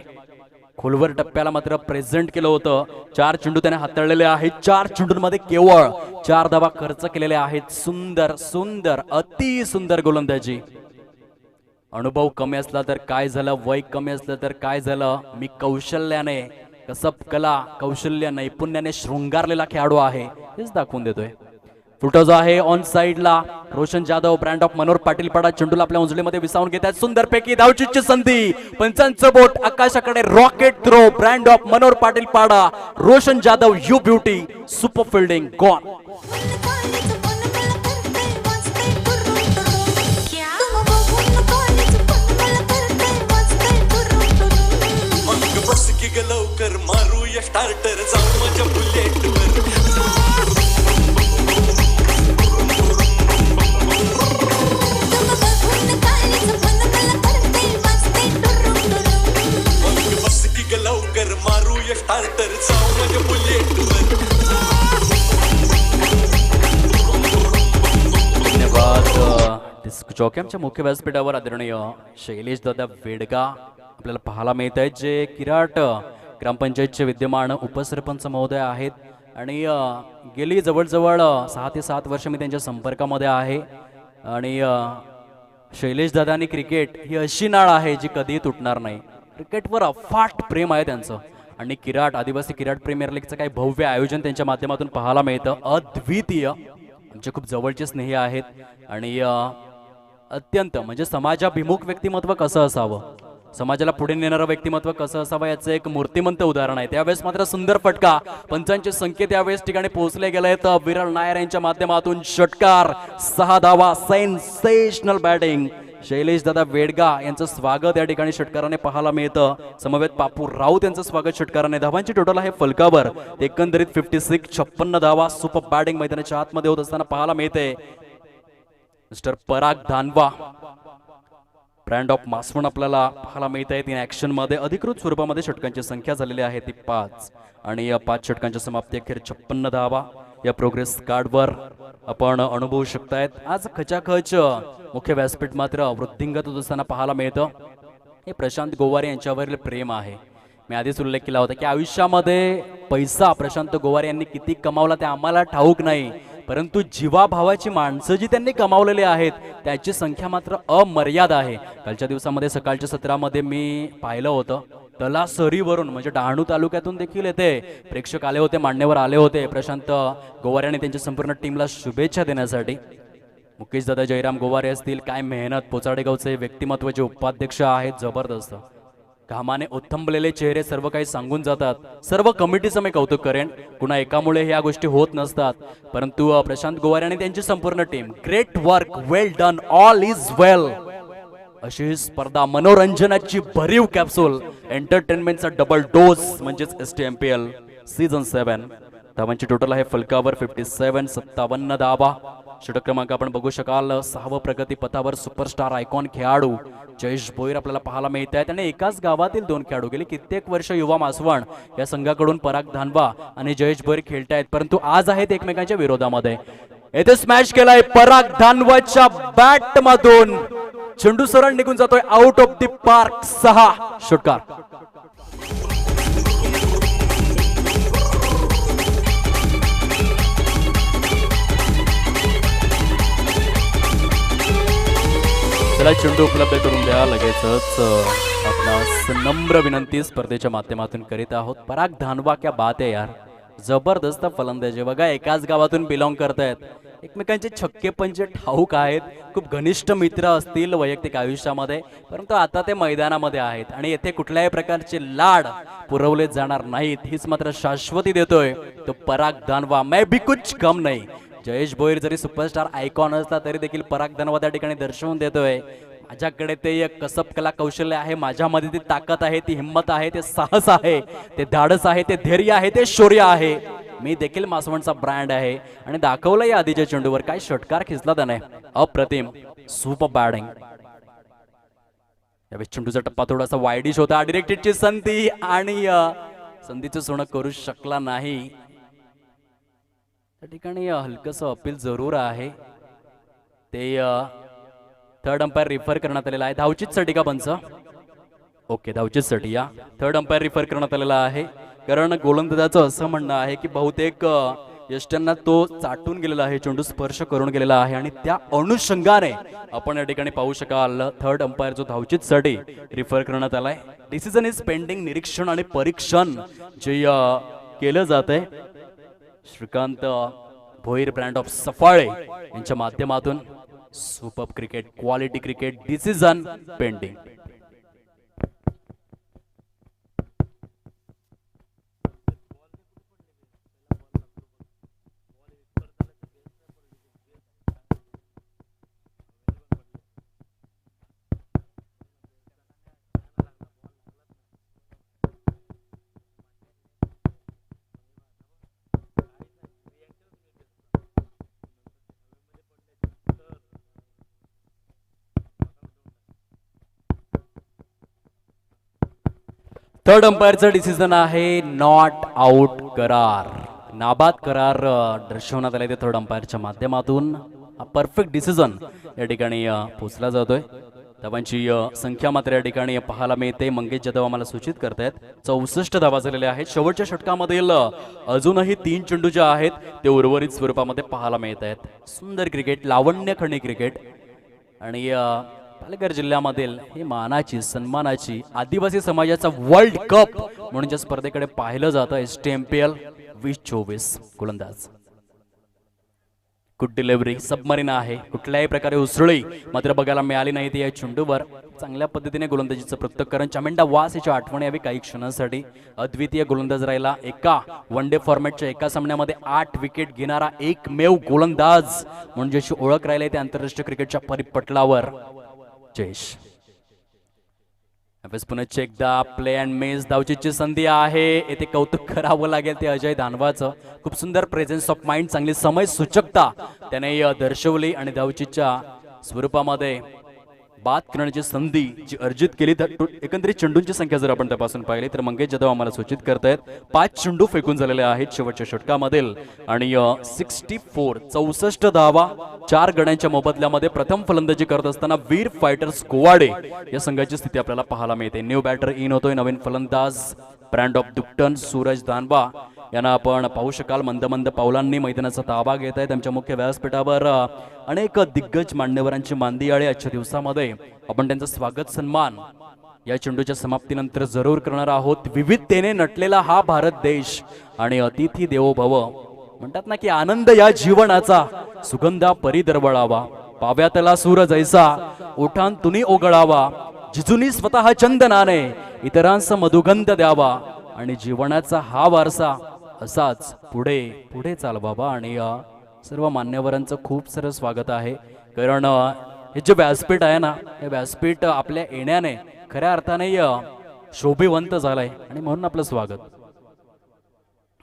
खोलवर टप्प्याला मात्र प्रेझेंट केलं होतं. 4 चेंडू त्याने हाताळलेले आहेत. 4 चेंडूंमध्ये केवळ 4 धावा खर्च केलेले आहेत. सुंदर सुंदर अति सुंदर गोलंदाजी. अनुभव कमी असला तर काय झालं, वय कमी असलं तर काय झालं, मी कौशल्याने कसब कला कौशल्य नैपुण्याने शृंगारलेला खेळाडू आहे हेच दाखवून देतोय. फुटोज आहे ऑन साइडला. रोशन जाधव ब्रँड ऑफ मनोहर पाटील पाडा चेंडूला आपल्या उंजलीमध्ये विसावून घेतात. सुंदरपैकी धावचीची संधी. पंचांचं बोट आकाशाकडे rocket throw. Brand of Manohar Patil Pada. Roshan Jadhav you beauty. Super fielding gone. लवकर मारूया स्टार्टर जाऊ माझ्या बुलेटवर. बस की लवकर मारूया स्टार्टर जाऊ माझ्या बुलेटवर. धन्यवाद. डिस्क जॉकी आमच्या मुख्य व्यासपीठावर आदरणीय शैलेश दादा वेडगा आपल्याला पाहायला मिळत आहेत, जे किराट ग्रामपंचायतचे विद्यमान उपसरपंच महोदय आहेत आणि गेली जवळजवळ 6 ते 7 वर्ष मी त्यांच्या संपर्कामध्ये आहे. आणि शैलेश दादांनी क्रिकेट ही अशी नाळ आहे जी कधीही तुटणार नाही. क्रिकेटवर अफाट प्रेम आहे त्यांचं. आणि किराट आदिवासी किराट प्रीमियर लीगचं काही भव्य आयोजन त्यांच्या माध्यमातून पाहायला मिळतं. अद्वितीय. आमचे खूप जवळचे स्नेही आहेत आणि अत्यंत म्हणजे समाजाभिमुख व्यक्तिमत्व कसं असावं, समाजाला पुढे नेणारं व्यक्तिमत्व कसं असावं याचं एक मूर्तिमंत उदाहरण आहे. त्यावेळेस मात्र सुंदर फटका. पंचांचे संकेत यावेळेस ठिकाणी पोहोचले गेले आहेत. विरल नायर यांच्या माध्यमातून षटकार. 6 धावा. Sensational batting. शैलेश दादा वेडगा यांचं स्वागत या ठिकाणी षटकाराने पाहायला मिळतं. समवेत पापू राऊत यांचं स्वागत षटकाराने. धावांची टोटल आहे फलकावर एकंदरीत 56. 56 धावा. सुपर बॅटिंग मैदानाच्या आतमध्ये होत असताना पाहायला मिळते. Mister Parag धानवा brand of Masvan आपल्याला पाहायला मिळत आहेत. इन ऍक्शन मध्ये अधिकृत स्वरूपामध्ये षटकांची संख्या झालेली आहे ती 5 आणि या 5 षटकांच्या समाप्ती अखेर 56 धावा या प्रोग्रेस कार्डवर आपण अनुभवू शकतायत. आज खचाखच मुख्य व्यासपीठ मात्र वृद्धिंगत होत असताना पाहायला मिळतं. हे प्रशांत गोवारे यांच्यावरील प्रेम आहे. मी आधीच उल्लेख केला होता की आयुष्यामध्ये पैसा प्रशांत गोवारे यांनी किती कमावला ते आम्हाला ठाऊक नाही, परंतु जीवाभावाची माणसं जी त्यांनी कमावलेली आहेत त्याची संख्या मात्र अमर्याद आहे. कालच्या दिवसामध्ये सकाळच्या सत्रामध्ये मी पाहिलं होतं तलासरीवरून म्हणजे डहाणू तालुक्यातून देखील येते प्रेक्षक आले होते, मान्यवर आले होते प्रशांत गोवारे आणि त्यांच्या संपूर्ण टीमला शुभेच्छा देण्यासाठी. मुकेश दादा जयराम गोवारे असतील, काय मेहनत. पोचाडेगावचे व्यक्तिमत्व जे उपाध्यक्ष आहेत जबरदस्त. घामाने उत्थंबलेले चेहरे सर्व काही सांगून जातात. सर्व कमिटीचं मी कौतुक करेन. कुणा एकामुळे ह्या गोष्टी होत नसतात, परंतु प्रशांत गोवारे आणि त्यांची संपूर्ण team great work, well done, all is well. अशी ही स्पर्धा मनोरंजनाची भरीव कॅप्सूल, एंटरटेनमेंटचा डबल डोस म्हणजेच STMPL सीझन 7. धावांची टोटल आहे फलकावर 57. 57 धावा. षटक क्रमांक आपण बघू शकाल 6वं प्रगती पथावर सुपरस्टार आयकॉन खेळाडू जयेश भोईर आपल्याला पाहायला मिळत आहेत. आणि एकाच गावातील 2 खेळाडू गेली कित्येक वर्ष युवा मासवण या संघाकडून पराग धानवा आणि जयेश भोईर खेळतायत, परंतु आज आहेत एकमेकांच्या विरोधामध्ये. येथे स्मॅश केलाय पराग धानवाच्या बॅट मधून. चेंडू सरळ निघून जातोय आउट ऑफ द पार्क. 6 षटकार. चला चेंडू उपलब्ध करून द्या. लगेचच आपणास नम्र विनंती स्पर्धेच्या माध्यमातून करीत आहोत. पराग धानवा क्या बात आहे यार, जबरदस्त फलंदाजी. बघा एकाच गावातून बिलॉंग करतायत, एकमेकांचे छक्के पंचे ठाऊक आहेत, खूप घनिष्ठ मित्र असतील वैयक्तिक आयुष्यामध्ये, परंतु आता ते मैदानामध्ये आहेत आणि येथे कुठल्याही प्रकारचे लाड पुरवले जाणार नाहीत हीच मात्र शाश्वती देतोय तो पराग धानवा. मै भी कुछ कम नाही. जयेश भोईर जरी सुपरस्टार आयकॉन असला तरी देखील पराग धानवा त्या ठिकाणी दर्शवून देतोय माझ्याकडे ते एक कसब कला कौशल्य आहे, माझ्यामध्ये ती ताकद आहे, ती हिंमत आहे, ते साहस आहे, ते धाडस आहे, ते धैर्य आहे, ते शौर्य आहे. मी देखील मासवणचा ब्रँड आहे आणि दाखवलं या आधीच्या चेंडूवर काय षटकार खिचला त्याने, अप्रतिम, सुपर बॅटिंग. यावेळी चेंडूचा टप्पा थोडासा वाईडिश होता, डिरेक्टेडची संधी आणि संधीचं सोनं करू शकला नाही. त्या ठिकाणी हलकंसं अपील जरूर आहे, ते थर्ड अंपायर रिफर करण्यात आलेला आहे. धावचीच साठी का पंच? ओके, धावचीच साठी. या थर्ड अंपायर रिफर करण्यात आलेला आहे, कारण गोलंदाजाचं असं म्हणणं आहे की बहुतेक यष्ट्यांना तो चाटून गेलेला आहे, चेंडू स्पर्श करून गेलेला आहे आणि त्या अनुषंगाने आपण या ठिकाणी पाहू शकाल थर्ड अंपायर जो धावचीत साठी रिफर करण्यात आलाय. Decision is pending. निरीक्षण आणि परीक्षण जे केलं जात आहे श्रीकांत भोईर ब्रँड ऑफ सफाळे यांच्या माध्यमातून. Super cricket, quality cricket, decision pending. Third अंपायरचं डिसिजन आहे नॉट आउट करार, नाबाद करार दर्शवण्यात आले ते थर्ड अंपायरच्या माध्यमातून. परफेक्ट डिसिजन या ठिकाणी पोचला जातोय. धावांची संख्या मात्र या ठिकाणी पाहायला मिळते. मंगेश जाधव आम्हाला सूचित करतायत 64 धावा झालेल्या आहेत. शेवटच्या षटकामधील अजूनही 3 चेंडू जे आहेत ते उर्वरित स्वरूपामध्ये पाहायला मिळत आहेत. सुंदर क्रिकेट, लावण्यखणी क्रिकेट आणि पालघर जिल्ह्यामधील ही मानाची, सन्मानाची, आदिवासी समाजाचा वर्ल्ड कप म्हणून ज्या स्पर्धेकडे पाहिलं जातं STMPL 2024. गोलंदाज गुड डिलिव्हरी, सबमरीन आहे, कुठल्याही प्रकारे उसळी मात्र बघायला मिळाली नाही ती या चेंडूवर. चांगल्या पद्धतीने गोलंदाजीचं पृथक्करण. चामिंडा वास याची आठवण यावी काही क्षणांसाठी. अद्वितीय गोलंदाज राहिला. एका वन डे फॉर्मॅटच्या एका सामन्यामध्ये 8 विकेट घेणारा एकमेव गोलंदाज म्हणजे अशी ओळख राहिली ते आंतरराष्ट्रीय क्रिकेटच्या परिपटलावर. जयेश पुन्हा एकदा प्ले अँड मिस. धावचीची संधी आहे, येथे कौतुक करावं लागेल ते अजय दानवाचं. खूप सुंदर प्रेझेन्स ऑफ माइंड, चांगली समय सूचकता त्याने दर्शवली आणि धावचीच्या स्वरूपामध्ये बाद करण्याची संधी जी अर्जित केली. तर एकंदरीत चेंडूंची संख्या जर आपण तपासून पाहिली तर मंगेश जाधव आम्हाला सूचित करतायत 5 चेंडू फेकून झालेले आहेत शेवटच्या षटकामधील आणि 64 धावा 4 गड्यांच्या मोबदल्यामध्ये. प्रथम फलंदाजी करत असताना वीर फायटर्स कोवाडे या संघाची स्थिती आपल्याला पाहायला मिळते. न्यू बॅटर इन होतोय, नवीन फलंदाज ब्रँड ऑफ दुकटन सूरज दानवा यांना आपण पाहू शकाल मंद मंद पावलांनी मैदानाचा ताबा घेत आहेत. त्यांच्या मुख्य व्यासपीठावर अनेक दिग्गज मान्यवरांची मांदियाळी. आजच्या दिवसामध्ये आपण त्यांचं स्वागत सन्मान या चेंडूच्या समाप्तीनंतर जरूर करणार आहोत. विविधतेने नटलेला हा भारत देश आणि अतिथी देवो भव म्हणतात ना की आनंद या जीवनाचा सुगंधा परी दरवळावा. पाव्यातला सूर जैसा ओठांतुनी ओघळावा. जिजुनी स्वतः चंदनाने इतरांचा मधुगंध द्यावा आणि जीवनाचा हा वारसा असाच पुढे पुढे चालवावा. आणि सर्व मान्यवरांचं खूप सारं स्वागत आहे, कारण हे जे व्यासपीठ आहे ना, हे व्यासपीठ आपल्या येण्याने खऱ्या अर्थाने शोभिवंत झालंय आणि म्हणून आपलं स्वागत.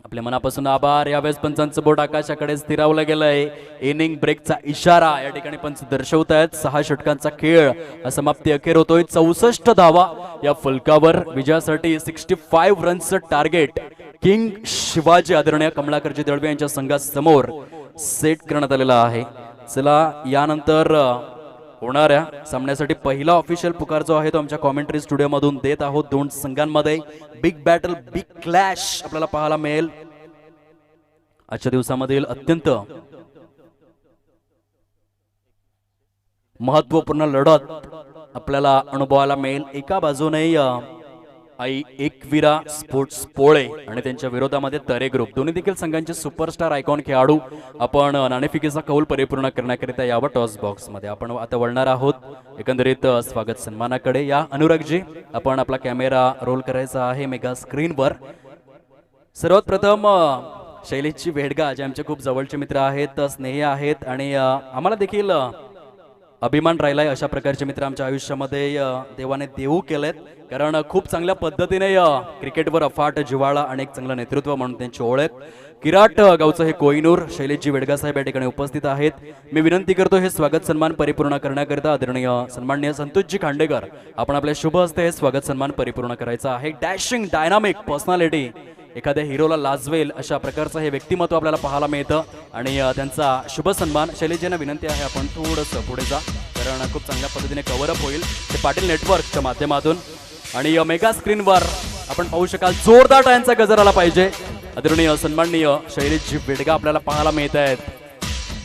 आपल्या मनापासून आभार. यावेळेस पंचांचं बोट आकाशाकडे स्थिरावलं गेलंय. इनिंग ब्रेकचा इशारा या ठिकाणी पंच दर्शवत आहेत. 6 षटकांचा खेळ समाप्ती अखेर होतोय. 64 धावा या फलकावर. विजयासाठी 65 रन्सचं टार्गेट किंग शिवाजी आदरणीय कमलाकरजी दळवे यांच्या संघासमोर सेट करण्यात आलेला आहे. चला, यानंतर होणाऱ्या सामन्यासाठी पहिला ऑफिशियल पुकार जो आहे तो आमच्या कॉमेंट्री स्टुडिओ मधून देत आहोत. 2 संघांमध्ये बिग बॅटल, बिग क्लॅश आपल्याला पाहायला मिळेल. आजच्या दिवसामधील अत्यंत महत्वपूर्ण लढत आपल्याला अनुभवायला मिळेल. एका बाजूने आई एकविरा स्पोर्ट्स पोळे आणि त्यांच्या विरोधामध्ये तरे ग्रुप. दोन्ही देखील संघांचे सुपरस्टार आयकॉन खेळाडू. आपण नाणेफिकेचा कौल परिपूर्ण करण्याकरिता यावं टॉस बॉक्स मध्ये. आपण आता वळणार आहोत एकंदरीत स्वागत सन्मानाकडे. या अनुरागजी, आपण आपला कॅमेरा रोल करायचा आहे मेगा स्क्रीनवर. सर्वात प्रथम शैलेशची भेडगा, जे आमचे खूप जवळचे मित्र आहेत, स्नेही आहेत आणि आम्हाला देखील अभिमान राहिलाय अशा प्रकारचे मित्र आमच्या आयुष्यामध्ये देवाने देऊ केलेत. कारण खूप चांगल्या पद्धतीने क्रिकेटवर अफाट जिव्हाळा आणि एक चांगलं नेतृत्व म्हणून त्यांची ओळख. किराट गावचं हे कोहिनूर शैलेशजी वेडगा साहेब या ठिकाणी उपस्थित आहेत. मी विनंती करतो हे स्वागत सन्मान परिपूर्ण करण्याकरिता आदरणीय सन्माननीय संतोषजी खांडेकर आपण आपल्या शुभ हस्ते हे स्वागत सन्मान परिपूर्ण करायचा आहे. डॅशिंग डायनामिक पर्सनॅलिटी, एखाद्या हिरोला लाजवेल अशा प्रकारचं हे व्यक्तिमत्व आपल्याला पाहायला मिळतं आणि त्यांचा शुभ सन्मान. शैलेशजींना विनंती आहे आपण थोडंसं पुढे जा, कारण खूप चांगल्या पद्धतीने कव्हरअप होईल ते पाटील नेटवर्कच्या माध्यमातून. आणि मेगा स्क्रीनवर आपण पाहू शकाल जोरदार टाळ्यांचा गजर आला पाहिजे. आदरणीय सन्माननीय शैलेशजी वेडगा आपल्याला पाहायला मिळत आहेत.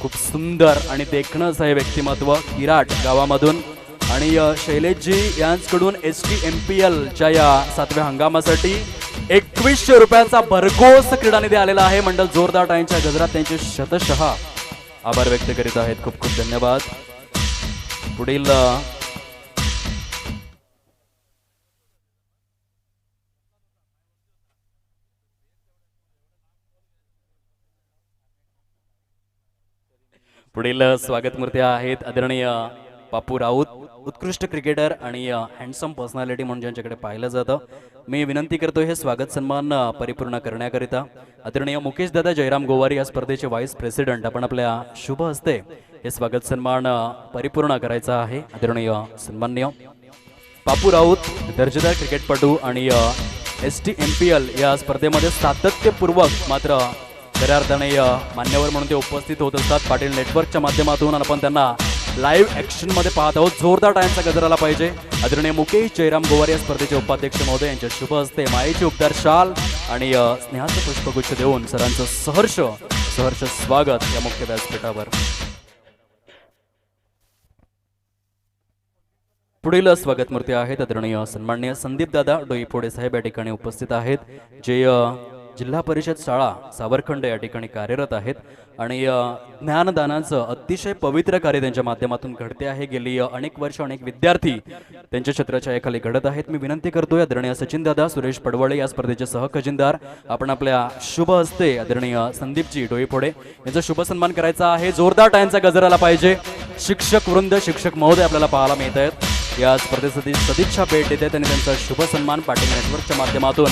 खूप सुंदर आणि देखणं असं हे व्यक्तिमत्व किराट गावामधून. आणि शैलेशजी यांच्याकडून STMPL च्या या 7व्या हंगामासाठी 2100 रुपयांचा भरघोस क्रीडा निधी आलेला आहे. मंडळ जोरदार टाळ्यांच्या गजरात त्यांचे शतशः आभार व्यक्त करीत आहेत. खूप खूप धन्यवाद. पुढील पुढील स्वागत मूर्ती आहेत आदरणीय बापू राऊत, उत्कृष्ट क्रिकेटर आणि हँडसम पर्सनॅलिटी म्हणून ज्यांच्याकडे पाहिलं जातं. मी विनंती करतो हे स्वागत सन्मान परिपूर्ण करण्याकरिता आदरणीय मुकेश दादा जयराम गोवारी या स्पर्धेचे व्हाईस प्रेसिडेंट आपण आपल्या शुभ हस्ते हे स्वागत सन्मान परिपूर्ण करायचा आहे. आदरणीय सन्माननीय बापू राऊत दर्जेदार क्रिकेटपटू आणि STMPL या स्पर्धेमध्ये सातत्यपूर्वक मात्र खऱ्या अर्थाने मान्यवर म्हणून ते उपस्थित होत असतात पाटील नेटवर्कच्या माध्यमातून. आपण त्यांना लाईव्ह ॲक्शनमध्ये पाहत आहोत. जोरदार टाळ्यांचा गजर आला पाहिजे. आदरणीय मुकेश जयराम गोवारी या स्पर्धेचे उपाध्यक्ष महोदय यांच्या शुभ हस्ते मायेची उपदार शाल आणि स्नेहाचं पुष्पगुच्छ देऊन सरांचं सहर्ष स्वागत या मुख्य व्यासपीठावर. पुढील स्वागत मूर्ती आहेत आदरणीय सन्माननीय संदीप दादा डोईफोडे साहेब या ठिकाणी उपस्थित आहेत, जे जिल्हा परिषद शाळा सावरखंड या ठिकाणी कार्यरत आहेत. आणि ज्ञानदानाचं अतिशय पवित्र कार्य त्यांच्या माध्यमातून घडते आहे. गेली अनेक वर्ष अनेक विद्यार्थी त्यांच्या छत्राच्या एखाली घडत आहेत. मी विनंती करतोय आदरणीय सचिन दादा सुरेश पडवळे या स्पर्धेचे सहखजिनदार आपण आपल्या शुभ हस्ते आदरणीय संदीपजी डोईफोडे यांचा शुभ सन्मान करायचा आहे. जोरदार टाळ्यांचा गजर आला पाहिजे. शिक्षक वृंद शिक्षक महोदय आपल्याला पाहायला मिळत आहेत. या स्पर्धेसाठी सदिच्छा भेट देत आहेत आणि त्यांचा शुभ सन्मान पाटील नेटवर्कच्या माध्यमातून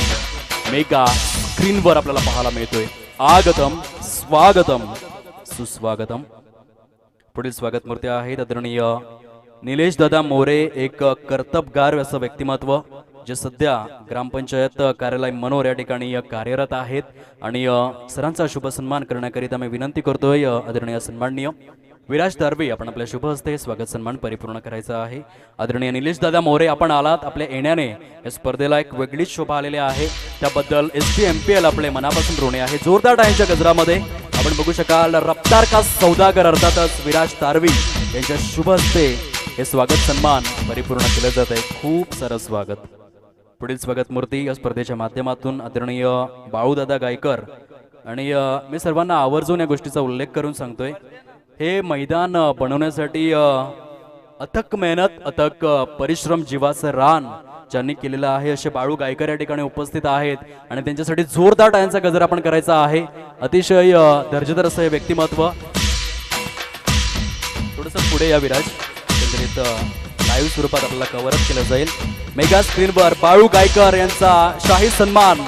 मेगा स्क्रीनवर आपल्याला पाहायला मिळतोय. आगतम स्वागतम सुस्वागतम. पुढील स्वागत मूर्ती आहेत आदरणीय निलेश दादा मोरे, एक कर्तबगार असं व्यक्तिमत्व जे सध्या ग्रामपंचायत कार्यालय मनोर या ठिकाणी कार्यरत आहेत. आणि सरांचा शुभ सन्मान करण्याकरिता मी विनंती करतोय आदरणीय सन्माननीय विराज दारवी आपण आपल्या शुभ हस्ते स्वागत सन्मान परिपूर्ण करायचा आहे. आदरणीय निलेश दादा मोरे आपण आलात. आपल्या येण्याने या स्पर्धेला एक वेगळीच शोभा आलेली आहे. त्याबद्दल STMPL आपले मनापासून ऋणी आहे. जोरदार टाळ्यांच्या गजरामध्ये आपण बघू शकाल रफ्तार का सौदागर अर्थातच विराज दारवी यांच्या शुभ हस्ते हे स्वागत सन्मान परिपूर्ण केलं जात आहे. खूप सारं स्वागत. पुढील स्वागत मूर्ती या स्पर्धेच्या माध्यमातून आदरणीय बाळूदादा गायकर. आणि मी सर्वांना आवर्जून या गोष्टीचा उल्लेख करून सांगतोय, हे मैदान बनवण्यासाठी अथक मेहनत अथक परिश्रम जीवाचं रान ज्यांनी केलेलं आहे असे बाळू गायकर या ठिकाणी उपस्थित आहेत. आणि त्यांच्यासाठी जोरदार टाळ्यांचा गजर आपण करायचा आहे. अतिशय दर्जेदार असं हे व्यक्तिमत्व. थोडंसं पुढे या विराज, एकंदरीत लाईव्ह स्वरूपात आपल्याला कव्हरअप केलं जाईल. मेगा स्क्रीनवर बाळू गायकर यांचा शाही सन्मान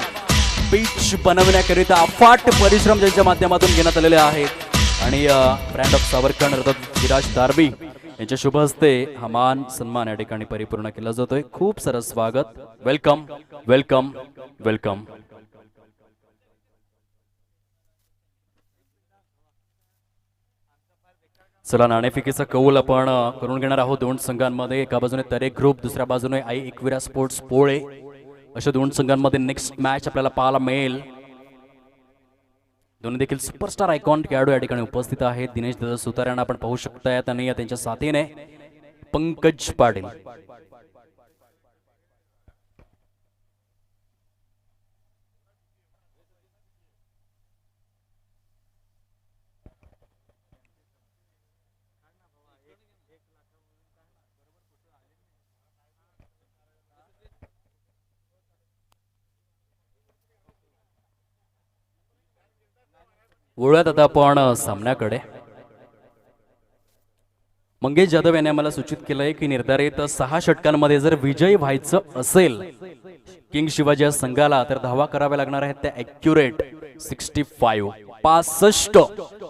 पिच बनवण्याकरिता अफाट परिश्रम ज्यांच्या माध्यमातून घेण्यात आलेले आहेत. आणि ब्रँड ऑफ सावरखंड अर्थात विराज दारवी यांच्या शुभ हस्ते हा मान सन्मान या ठिकाणी परिपूर्ण केला जातोय. खूप सारं स्वागत. Welcome welcome welcome. चला नाणेफेकीचा कौल आपण करून घेणार आहोत दोन संघांमध्ये. एका बाजूने तरे ग्रुप, दुसऱ्या बाजूने आई एकविरा स्पोर्ट्स पोळे, अशा दोन संघांमध्ये नेक्स्ट मॅच आपल्याला पाहायला मिळेल. दोन्ही देखील सुपरस्टार आयकॉन खेळाडू या ठिकाणी उपस्थित आहेत. दिनेश दादा सुतारांना आपण पाहू शकतायत आणि त्यांच्या साथीने पंकज पाटील. वळूयात आता आपण सामन्याकडे. मंगेश जाधव यांनी आम्हाला सूचित केलंय की निर्धारित 6 षटकांमध्ये जर विजयी व्हायचं असेल किंग शिवाजी या संघाला तर धावा कराव्या लागणार आहेत त्या ॲक्युरेट 65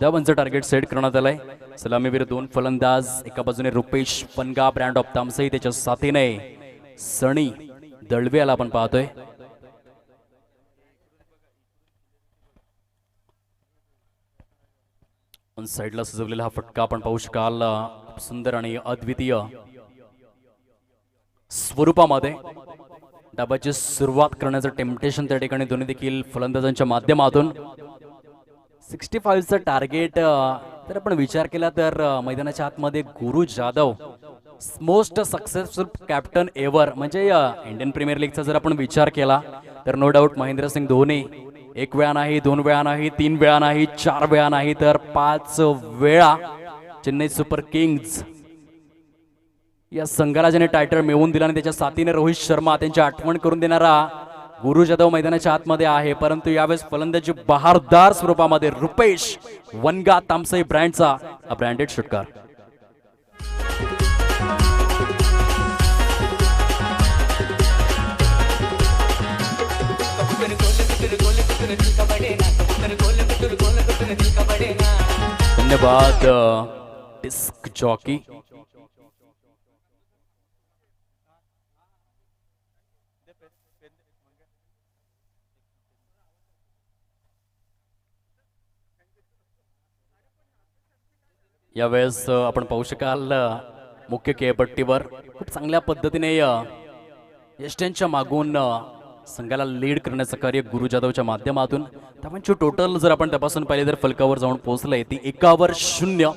धावांचं टार्गेट सेट करण्यात आलंय. सलामीवीर 2 फलंदाज, एका बाजूने रुपेश पनगा ब्रँड ऑफ तामसई, त्याच्या साथीने सनी दळवे याला आपण पाहतोय. साईडला सजवलेला हा फटका आपण पाहू शकाल, खूप सुंदर आणि अद्वितीय स्वरूपामध्ये डाबाची सुरुवात करण्याचं टेम्पटेशन त्या ठिकाणी दोन्ही देखील फलंदाजांच्या माध्यमातून. 65चं टार्गेट जर आपण विचार केला तर मैदानाच्या आतमध्ये गुरु Jadhav most successful captain ever, म्हणजे इंडियन प्रीमियर लीगचा जर आपण विचार केला तर नो डाऊट महेंद्रसिंग धोनी 1 वेळा नाही, 2 वेळा नाही, 3 वेळा नाही, 4 वेळा नाही तर 5 वेळा चेन्नई सुपर किंग्ज या संघाला ज्याने टायटल मिळवून दिला आणि त्याच्या साथीने रोहित शर्मा त्यांची आठवण करून देणारा गुरु जाधव मैदानाच्या आतमध्ये आहे. परंतु यावेळेस फलंदाजी बहारदार स्वरूपामध्ये रुपेश वनगा तामसई ब्रँडचा हा ब्रँडेड षटकार. धन्यवाद डिस्क जॉकी. यावेळेस आपण पाहू शकाल मुख्य खेळपट्टीवर खूप चांगल्या पद्धतीने यष्ट्यांच्या मागून संघाला लीड करण्याचं कार्य गुरु जाधवच्या माध्यमातून. धावांची टोटल जर आपण तपासून पाहिले तर फलकावर जाऊन पोहोचलंय ती 1-0.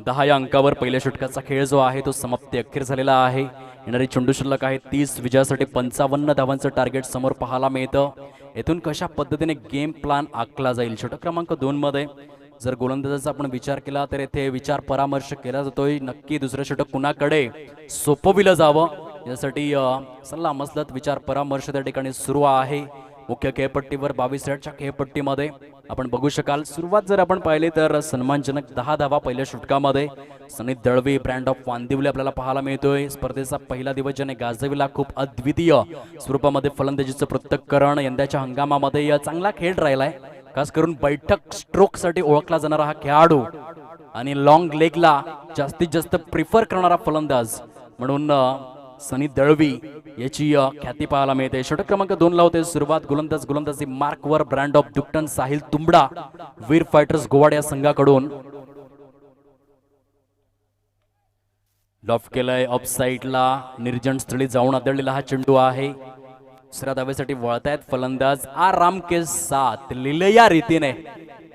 10 या अंकावर पहिल्या षटकाचा खेळ जो आहे तो समाप्ती अखेर झालेला आहे. येणारी चेंडू शिल्लक आहे 30. विजयासाठी 55 धावांचं टार्गेट समोर पाहायला मिळतं. येथून कशा पद्धतीने गेम प्लॅन आखला जाईल. षटक क्रमांक 2 मध्ये जर गोलंदाजाचा आपण विचार केला तर येथे विचार परामर्श केला जातोय नक्की दुसरं षटक कुणाकडे सोपविलं जावं यासाठी सल्ला मसलत विचार परामर्श त्या ठिकाणी सुरू आहे. मुख्य खेळपट्टीवर 22 रनच्या खेळपट्टीमध्ये आपण बघू शकाल. सुरुवात जर आपण पाहिली तर सन्मानजनक 10 धावा पहिल्या षटकामध्ये सनी दळवी ब्रँड ऑफ वांदिवली आपल्याला पाहायला मिळतोय. स्पर्धेचा पहिला दिवस ज्याने गाजविला खूप अद्वितीय स्वरूपामध्ये फलंदाजीचं पृथक्करण. यंदाच्या हंगामामध्ये चांगला खेळ राहिलाय. खास करून बैठक स्ट्रोक साठी ओळखला जाणारा हा खेळाडू आणि लॉंग लेगला जास्तीत जास्त प्रिफर करणारा फलंदाज म्हणून सनी दळवी याची ख्याती पाहायला मिळते. षटक क्रमांक 2 ला होते सुरुवात. गोलंदाजी मार्कवर ब्रँड ऑफ डुक्टन साहिल तुंबडा वीर फायटर्स गोवाड या संघाकडून. लॉफ केलाय ऑफ साईडला, निर्जन स्थळी जाऊन आदळलेला हा चेंडू आहे. दुसऱ्या धावेसाठी वळतायत फलंदाज आराम के साथ लिलया रीतीने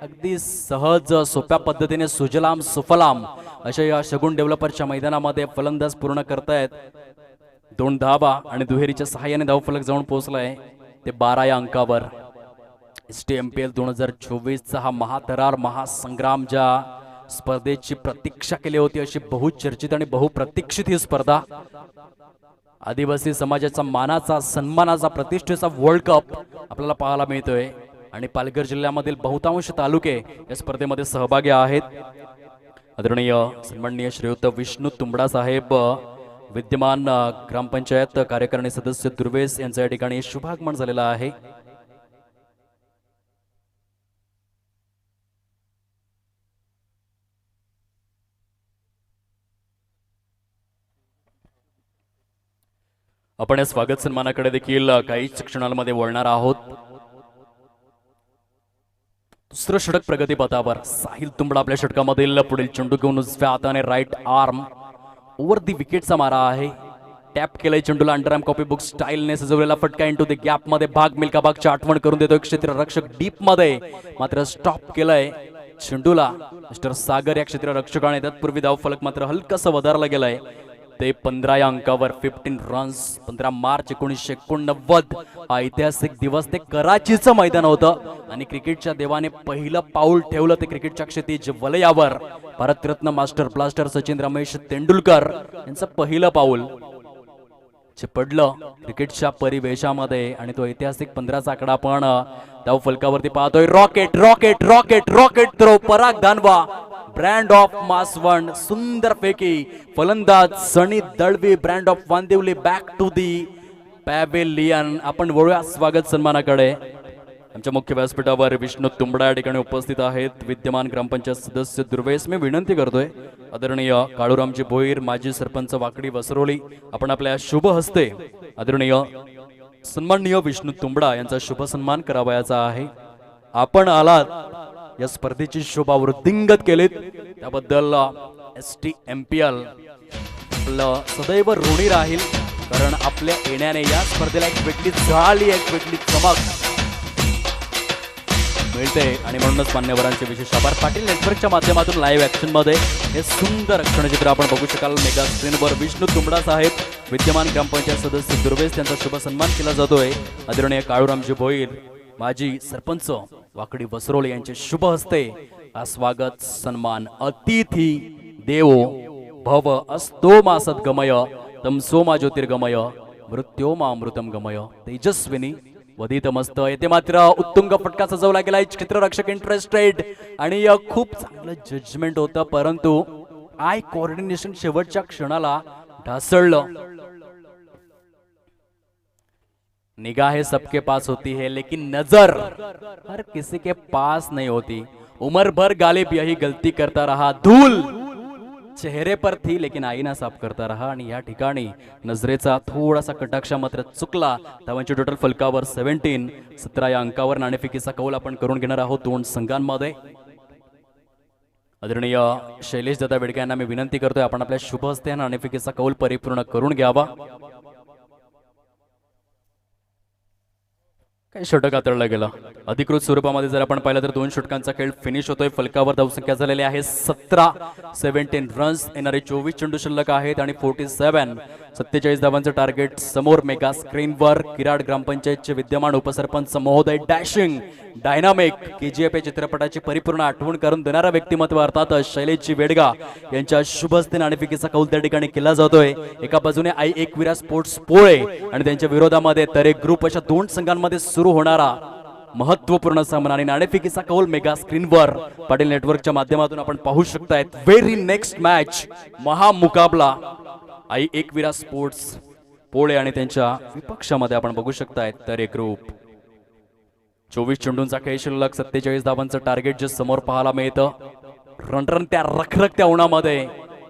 अगदी सहज सोप्या पद्धतीने सुजलाम सुफलाम अशा या शगुन डेव्हलपरच्या मैदानामध्ये फलंदाज पूर्ण करतायत. 2 धावा आणि दुहेरीच्या सहाय्याने धावफलक जाऊन पोहोचलाय ते 12 या अंकावर. STMPL 2024चा हा महाथरार महासंग्राम ज्या स्पर्धेची प्रतीक्षा केली होती अशी बहुचर्चित आणि बहुप्रतीक्षित ही स्पर्धा. आदिवासी समाजाचा मानाचा सन्मानाचा प्रतिष्ठेचा वर्ल्ड कप आपल्याला पाहायला मिळतोय आणि पालघर जिल्ह्यामधील बहुतांश तालुके या स्पर्धेमध्ये सहभागी आहेत. आदरणीय सन्माननीय श्रीयुत विष्णू तुंबडा साहेब विद्यमान ग्रामपंचायत कार्यकारिणी सदस्य दुर्वेस यांच्या या ठिकाणी शुभागमन झालेला आहे. आपण या स्वागत सन्मानाकडे देखील काही क्षणांमध्ये वळणार आहोत. दुसरं षटक प्रगतीपथावर साहिल तुंबडा आपल्या षटकामधील पुढील चेंडू घेऊन उजव्या हाताने राईट आर्म ओव्हर दी विकेटचा मारा आहे. टॅप केलाय चेंडूला अंडरआर्म कॉपी बुक स्टाईलने सजवलेला फटका इंटू द गॅप मध्ये भाग मिल्का भागची आठवण करून देतो. क्षेत्ररक्षक डीप मध्ये मात्र स्टॉप केलाय चेंडूला मिस्टर सागर या क्षेत्ररक्षकाने. तत्पूर्वी धावफलक मात्र हलकसं वधारला गेलाय ते 15 या अंकावर. 15 रन्स. 15 मार्च 1989 हा ऐतिहासिक दिवस. ते कराचीचं मैदान होतं आणि क्रिकेटच्या देवाने पहिलं पाऊल ठेवलं ते क्रिकेटच्या क्षितिज वलयावर. भारतरत्न मास्टर ब्लास्टर सचिन रमेश तेंडुलकर यांचं पहिलं पाऊल. पडलं क्रिकेटच्या परिवेशामध्ये आणि तो ऐतिहासिक 15चा आकडा पण त्या फलकावरती पाहतोय. Rocket rocket rocket rocket throw, Parag Danwa, brand of Maswan, सुंदर फेकी, फलंदाज Sunny Dalvi, brand of Vandivali, back to the pavilion. आपण वळूया स्वागत सन्मानाकडे. आमच्या मुख्य व्यासपीठावर विष्णू तुंबडा या ठिकाणी उपस्थित आहेत. विद्यमान ग्रामपंचायत सदस्य दुर्वेस. मी विनंती करतोय आदरणीय काळूरामजी भोईर, माजी सरपंच वाकडी वसरोली, आपण आपल्या शुभ हस्ते आदरणीय सन्माननीय विष्णू तुंबडा यांचा शुभ सन्मान करावयाचा आहे. आपण आलात या स्पर्धेची शोभा वृद्धिंगत केलीत त्याबद्दल STMPL आपलं सदैव ऋणी राहील, कारण आपल्या येण्याने या स्पर्धेला एक वेगळी झाली, एक वेगळी चमक मिळते आणि म्हणूनच मान्यवरांचे विशेष आभार. पाटील नेटवर्कच्या माध्यमातून लाईव्ह ऍक्शन मध्ये हे सुंदर क्षणचित्र आपण बघू शकाल मेगा स्क्रीनवर. विष्णू तुंबडा साहेब, विद्यमान ग्रामपंचायत सदस्य दुर्वेस यांचा शुभ सन्मान केला जातोय. आदरणीय काळूरामजी भोईर, माजी सरपंच वाकडी वसरोली यांचे शुभ हस्ते हा स्वागत सन्मान. अतिथी देवो भव असतो मा सद्गमय, तमसो मा ज्योतिर्गमय, मृत्यो मा अमृतम गमय. तेजस्विनी वधित मस्त. येथे मात्र उत्तुंग फटका सजवला गेलाय. क्षेत्ररक्षक इंटरेस्टेड आणि खूप चांगलं जजमेंट होतं, परंतु आय कोऑर्डिनेशन शेवटच्या क्षणाला ढासळलं. निगाहें सबके पास होती है लेकिन नजर हर किसी के पास नहीं होती. उम्र भर गालिब यही गलती करता रहा, धूल चेहरे पर थी लेकिन आईना साफ करता रहा. आणि या ठिकाणी नजरेचा थोडासा कटाक्ष मात्र चुकला. धावांची टोटल फलकावर 17. 17 या अंकावर नाणेफेकीचा कौल आपण करून घेणार आहोत दोन संघांमध्ये. आदरणीय शैलेश दादा बेडके यांना मी विनंती करतोय आपण आपल्या शुभ हस्ते नाणेफेकीचा कौल परिपूर्ण करून घ्यावा. काही षटक हाताळलं गेलं. अधिकृत स्वरूपामध्ये जर आपण पाहिलं तर 2 षटकांचा खेळ फिनिश होतोय. फलकावर धावसंख्या झालेली आहे 17. 17 रन्स येणारे 24 चेंडू शिल्लक आहेत आणि 47 धावांचं टार्गेट समोर मेगा स्क्रीनवर. किराड ग्रामपंचायतचे विद्यमान उपसरपंच महोदय, डॅशिंग डायनामिक, KGF या चित्रपटाची परिपूर्ण आठवण करून देणारा व्यक्तिमत्व अर्थात शैलेशजी वेडगा यांच्या शुभ हस्ते नाणेफेकीचा कौल त्या ठिकाणी केला जातोय. एका बाजूने I एकविरा स्पोर्ट्स पोळे आणि त्यांच्या विरोधामध्ये तरे ग्रुप अशा 2 संघांमध्ये सुरू होणारा महत्वपूर्ण सामना आणि नाणेफेकीचा कौल मेगा स्क्रीनवर पाटील नेटवर्कच्या माध्यमातून आपण पाहू शकतायत. व्हेरी नेक्स्ट मॅच, महामुकाबला I एकविरा स्पोर्ट्स पोळे आणि त्यांच्या विपक्षामध्ये आपण बघू शकतायत तरे ग्रुप. 24 चेंडूंचा खेळ शिल्लक, 47 धावांचं टार्गेट जे समोर पाहायला मिळतं. रणरणत्या रखरखत्या उन्हामध्ये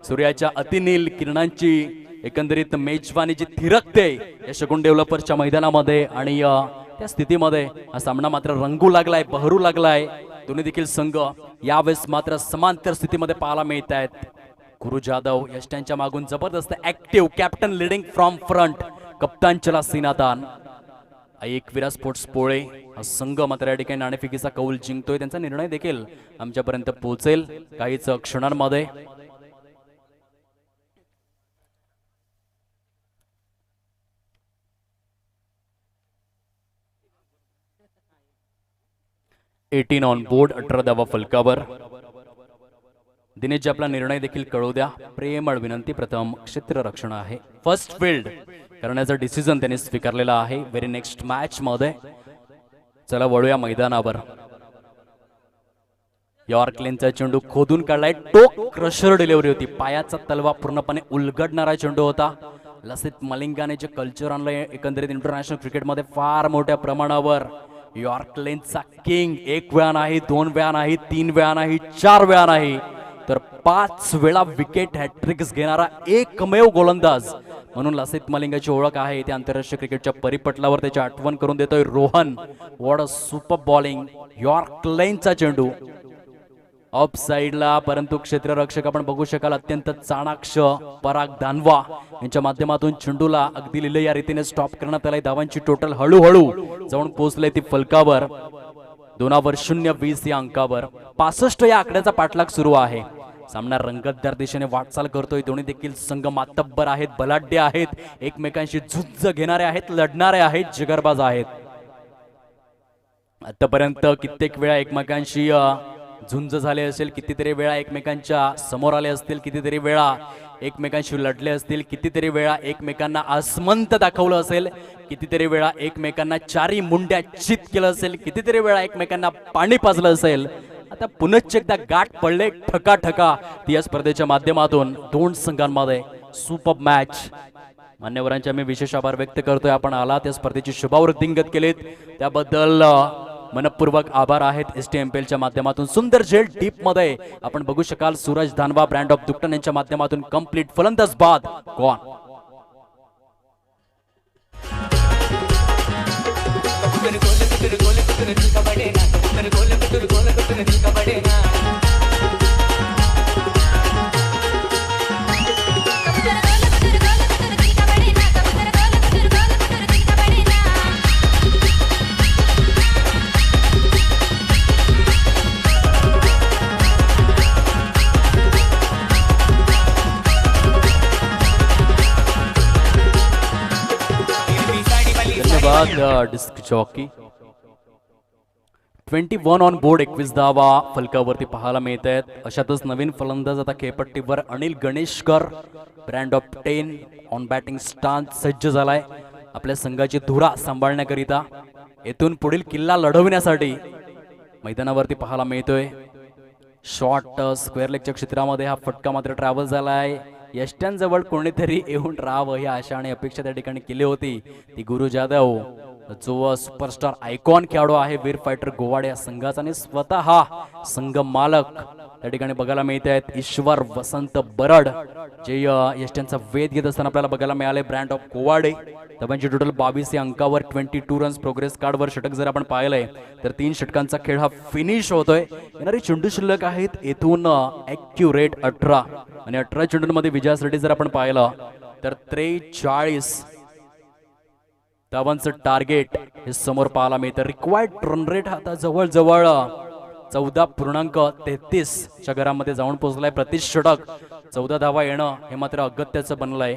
सूर्याच्या अतिनील किरणांची एकंदरीत मेजवानी जी थिरकते या शगुन डेव्हलपर्सच्या मैदानामध्ये आणि त्या स्थितीमध्ये हा सामना मात्र रंगू लागलाय, बहरू लागलाय. दोन्ही देखील संघ यावेळेस मात्र समांतर स्थितीमध्ये पाहायला मिळत आहेत. गुरु जाधव यष्ट्यांच्या मागून जबरदस्त active, captain leading from front, कप्तान चला सीनादान. I एकविरा स्पोर्ट्स पोळे हा संघ मात्र या ठिकाणी नाणेफेकीचा कौल जिंकतोय. त्यांचा निर्णय देखील आमच्यापर्यंत पोहोचेल काहीच क्षणांमध्ये. एटीन ऑन बोर्ड, 18 धावा फलकावर. दिनेशजी आपला निर्णय देखील कळू द्या. प्रेमळ विनंती. प्रथम क्षेत्ररक्षण आहे, फर्स्ट फील्ड करण्याचा डिसिजन त्यांनी स्वीकारलेला आहे व्हेरी नेक्स्ट मॅच मध्ये. चला वळूया मैदानावर. यॉर्क लेनचा चेंडू खोदून काढलाय, टोक क्रशर डिलिव्हरी होती. पायाचा तलवा पूर्णपणे उलगडणारा चेंडू होता. लसित मलिंगाने जे कल्चर आणलंय एकंदरीत इंटरनॅशनल क्रिकेटमध्ये फार मोठ्या प्रमाणावर. यॉर्क लेनचा किंग 1 वेळा नाही, 2 वेळा नाही, 3 वेळा नाही, 4 वेळा नाही तर 5 वेळा विकेट हॅट्रिक्स घेणारा एकमेव गोलंदाज म्हणून लसित मलिंगाची ओळख आहे. ते आंतरराष्ट्रीय क्रिकेटच्या परिपटलावर त्याची आठवण करून देतोय Rohan. What a super bowling. Yorker लेनचा चेंडू ऑफ साइडला, परंतु क्षेत्ररक्षक आपण बघू शकाल अत्यंत चाणाक्ष पराग दानवा यांच्या माध्यमातून चेंडूला अगदी लिहिले या रीतीने स्टॉप करण्यात आलाय. धावांची टोटल हळूहळू जाऊन पोहोचले ती फलकावर 2/0-20 या अंकावर. 65 या आकड्याचा पाठलाग सुरू आहे. सामना रंगतदार दिशेने वाटचाल करतोय. दोन्ही देखील संघ मातब्बर आहेत, बलाढ्य आहेत, एकमेकांशी झुंज घेणारे आहेत, लढणारे आहेत, जिगरबाज आहेत. आतापर्यंत कित्येक वेळा एकमेकांशी झुंज झाले असेल, कितीतरी वेळा एकमेकांच्या समोर आले असतील, कितीतरी वेळा एकमेकांशी लढले असतील, कितीतरी वेळा एकमेकांना आसमंत दाखवलं असेल, कितीतरी वेळा एकमेकांना चारी मुंड्या चित केलं असेल, कितीतरी वेळा एकमेकांना पाणी पाजलं असेल. आता पुनश्च एकदा गाठ पडले ठका ती या स्पर्धेच्या माध्यमातून दोन संघांमध्ये सुपर मॅच. मान्यवरांचे आम्ही विशेष आभार व्यक्त करतोय. आपण आला त्या स्पर्धेची शुभावृद्धिंगत केलीत त्याबद्दल मनपूर्वक आभार आहेत. STMPLच्या माध्यमातून सुंदर झेल डीप मध्ये आपण बघू शकाल. सूरज धानवा ब्रँड ऑफ दुकटन यांच्या माध्यमातून कंप्लीट फलंदाज बाद गॉन. धन्यवाद डिस्क जॉकी. 21 ऑन बोर्ड 21 धावा फलकावरती पाहायला मिळत आहेत. अशातच नवीन फलंदाज आता खेळपट्टीवर Anil Ganeshkar brand of 10 on batting stance सज्ज झालाय आपल्या संघाची धुरा सांभाळण्याकरिता. येथून पुढील किल्ला लढवण्यासाठी मैदानावरती पाहायला मिळतोय. शॉर्ट स्क्वेअर लेगच्या क्षेत्रामध्ये हा फटका मात्र ट्रॅव्हल झालाय. यष्ट्यांजवळ कोणीतरी येऊन राहावं ही आशा आणि अपेक्षा त्या ठिकाणी केली होती. ती गुरु जाधव जो सुपरस्टार आयकॉन खेळाडू आहे वीर फायटर गोवाड या संघाचा आणि स्वतः संघ मालक त्या ठिकाणी बघायला मिळत आहेत. ईश्वर वसंत बरड जे यष्ट्यांचा वेध घेत असताना आपल्याला बघायला मिळाले. ब्रँड ऑफ गोवाडे धावांची टोटल 22 या अंकावर 22 रन्स प्रोग्रेस कार्डवर षटक जर आपण पाहिलंय तर 3 षटकांचा खेळ हा फिनिश होतोय. येणारी चेंडू शिल्लक आहेत येथून ॲक्युरेट 18 आणि 18 चेंडूंमध्ये विजयासाठी जर आपण पाहिलं तर 43 धावांचं टार्गेट हे समोर पाहायला मिळतं. रिक्वायर्ड रन रेट आता जवळजवळ 14.33 च्या घरामध्ये जाऊन पोहोचलाय. प्रति षटक 14 धावा येणं हे मात्र अगत्याचं बनलंय.